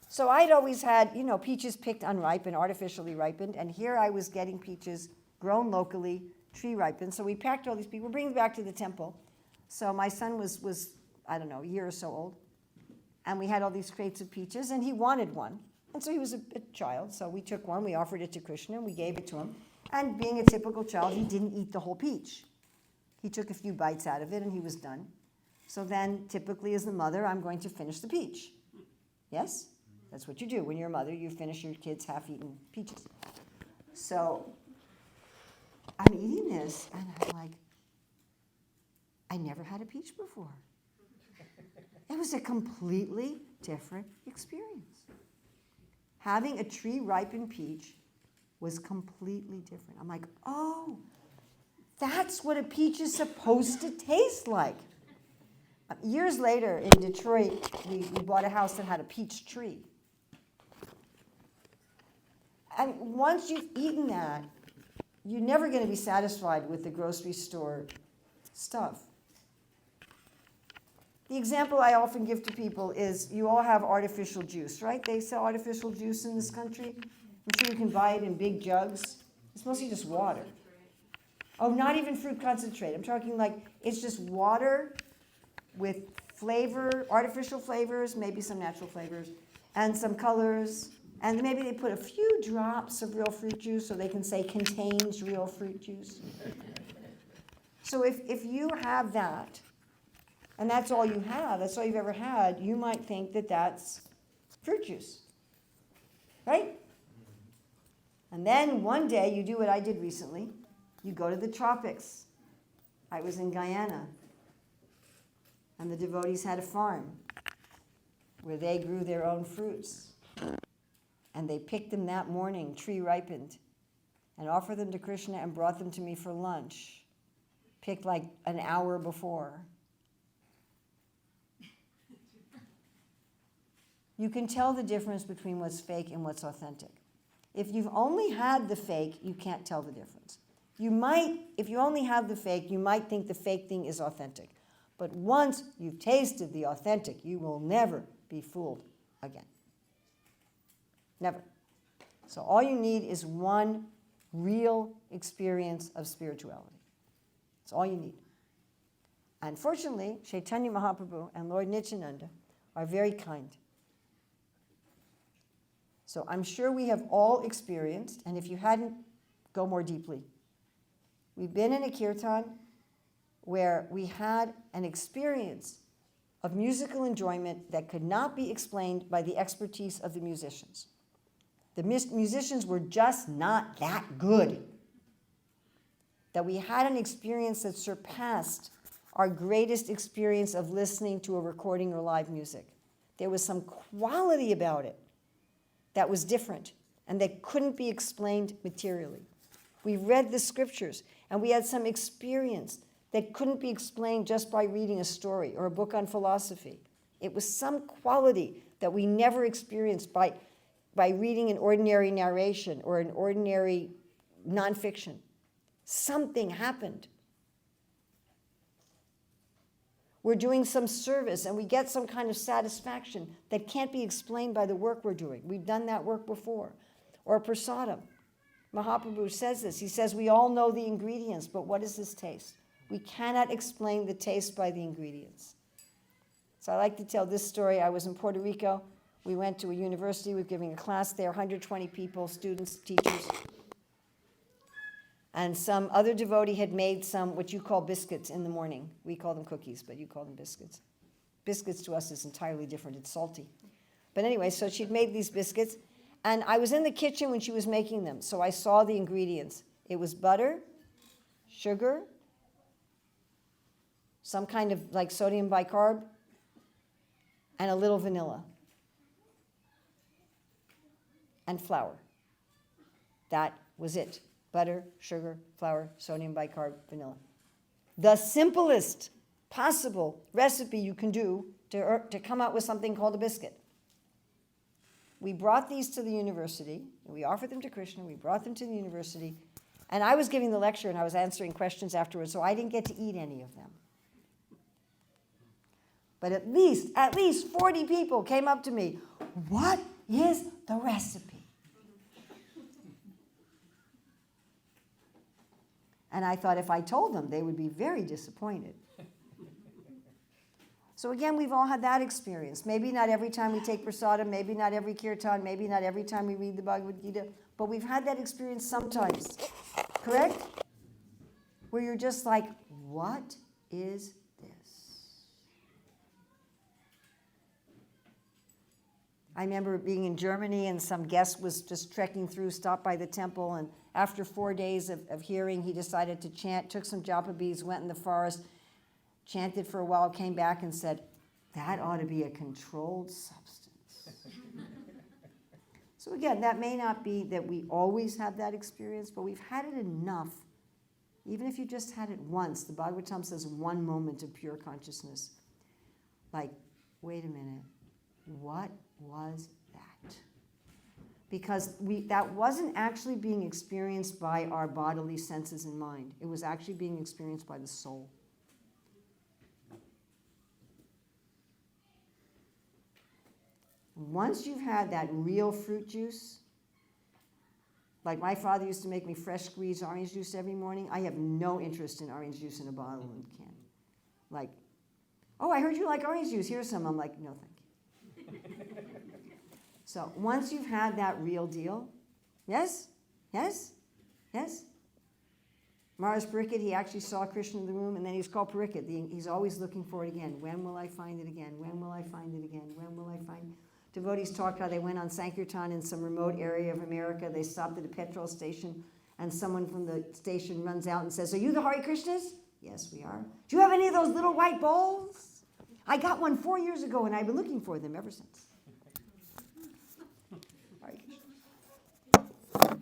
So I'd always had, you know, peaches picked unripe and artificially ripened, and here I was getting peaches grown locally, tree ripened. So we packed all these people, bring them back to the temple. So my son was, I don't know, a year or so old, and we had all these crates of peaches, and he wanted one. And so he was a child, so we took one, we offered it to Krishna, and we gave it to him. And being a typical child, he didn't eat the whole peach. He took a few bites out of it and he was done. So then, typically as the mother, I'm going to finish the peach. Yes? That's what you do. When you're a mother, you finish your kids' half-eaten peaches. So I'm eating this, and I'm like, I never had a peach before. It was a completely different experience. Having a tree-ripened peach was completely different. I'm like, oh, that's what a peach is supposed to taste like. Years later in Detroit, we bought a house that had a peach tree. And once you've eaten that, you're never going to be satisfied with the grocery store stuff. The example I often give to people is you all have artificial juice, right? They sell artificial juice in this country. I'm sure you can buy it in big jugs. It's mostly just water. Oh, not even fruit concentrate. I'm talking like it's just water with flavor, artificial flavors, maybe some natural flavors, and some colors. And maybe they put a few drops of real fruit juice so they can say contains real fruit juice. So if you have that, and that's all you have, that's all you've ever had, you might think that that's fruit juice, right? And then one day you do what I did recently. You go to the tropics. I was in Guyana, and the devotees had a farm where they grew their own fruits. And they picked them that morning, tree ripened, and offered them to Krishna and brought them to me for lunch, picked like an hour before. You can tell the difference between what's fake and what's authentic. If you've only had the fake, you can't tell the difference. You might, if you only have the fake, you might think the fake thing is authentic. But once you've tasted the authentic, you will never be fooled again. Never. So all you need is one real experience of spirituality. That's all you need. Unfortunately, Chaitanya Mahaprabhu and Lord Nityananda are very kind. So I'm sure we have all experienced, and if you hadn't, go more deeply. We've been in a kirtan where we had an experience of musical enjoyment that could not be explained by the expertise of the musicians. The musicians were just not that good. That we had an experience that surpassed our greatest experience of listening to a recording or live music. There was some quality about it that was different and that couldn't be explained materially. We read the scriptures and we had some experience that couldn't be explained just by reading a story or a book on philosophy. It was some quality that we never experienced by reading an ordinary narration or an ordinary nonfiction. Something happened. We're doing some service and we get some kind of satisfaction that can't be explained by the work we're doing. We've done that work before. Or prasadam. Mahaprabhu says this. He says, we all know the ingredients, but what is this taste? We cannot explain the taste by the ingredients. So I like to tell this story. I was in Puerto Rico. We went to a university. We were giving a class there, 120 people, students, teachers. And some other devotee had made some, what you call biscuits in the morning. We call them cookies, but you call them biscuits. Biscuits to us is entirely different. It's salty. But anyway, so she'd made these biscuits. And I was in the kitchen when she was making them, so I saw the ingredients. It was butter, sugar, some kind of like sodium bicarb, and a little vanilla. And flour. That was it. Butter, sugar, flour, sodium bicarb, vanilla. The simplest possible recipe you can do to come out with something called a biscuit. We brought these to the university. We offered them to Krishna. We brought them to the university. And I was giving the lecture and I was answering questions afterwards, so I didn't get to eat any of them. But at least 40 people came up to me. What is the recipe? And I thought if I told them, they would be very disappointed. So So again, we've all had that experience. Maybe not every time we take prasadam, maybe not every kirtan, maybe not every time we read the Bhagavad Gita, but we've had that experience sometimes. Correct? Where you're just like, what is this? I remember being in Germany and some guest was just trekking through, stopped by the temple, and after 4 days of hearing, he decided to chant, took some japa beads, went in the forest, chanted for a while, came back and said, that ought to be a controlled substance. So again, that may not be that we always have that experience, but we've had it enough. Even if you just had it once, the Bhagavatam says one moment of pure consciousness. Like, wait a minute, what was that? Because that wasn't actually being experienced by our bodily senses and mind. It was actually being experienced by the soul. Once you've had that real fruit juice, like my father used to make me fresh squeezed orange juice every morning. I have no interest in orange juice in a bottle and can. Like, oh, I heard you like orange juice. Here's some. I'm like, no, thank you. So once you've had that real deal, yes, yes, yes. Maharaj Pariksit, he actually saw Krishna in the room, and then he's called Pariksit. He's always looking for it again. When will I find it again? When will I find it again? When will I find it? Devotees talked how they went on Sankirtan in some remote area of America. They stopped at a petrol station, and someone from the station runs out and says, are you the Hare Krishnas? Yes, we are. Do you have any of those little white bowls? I got one 4 years ago, and I've been looking for them ever since.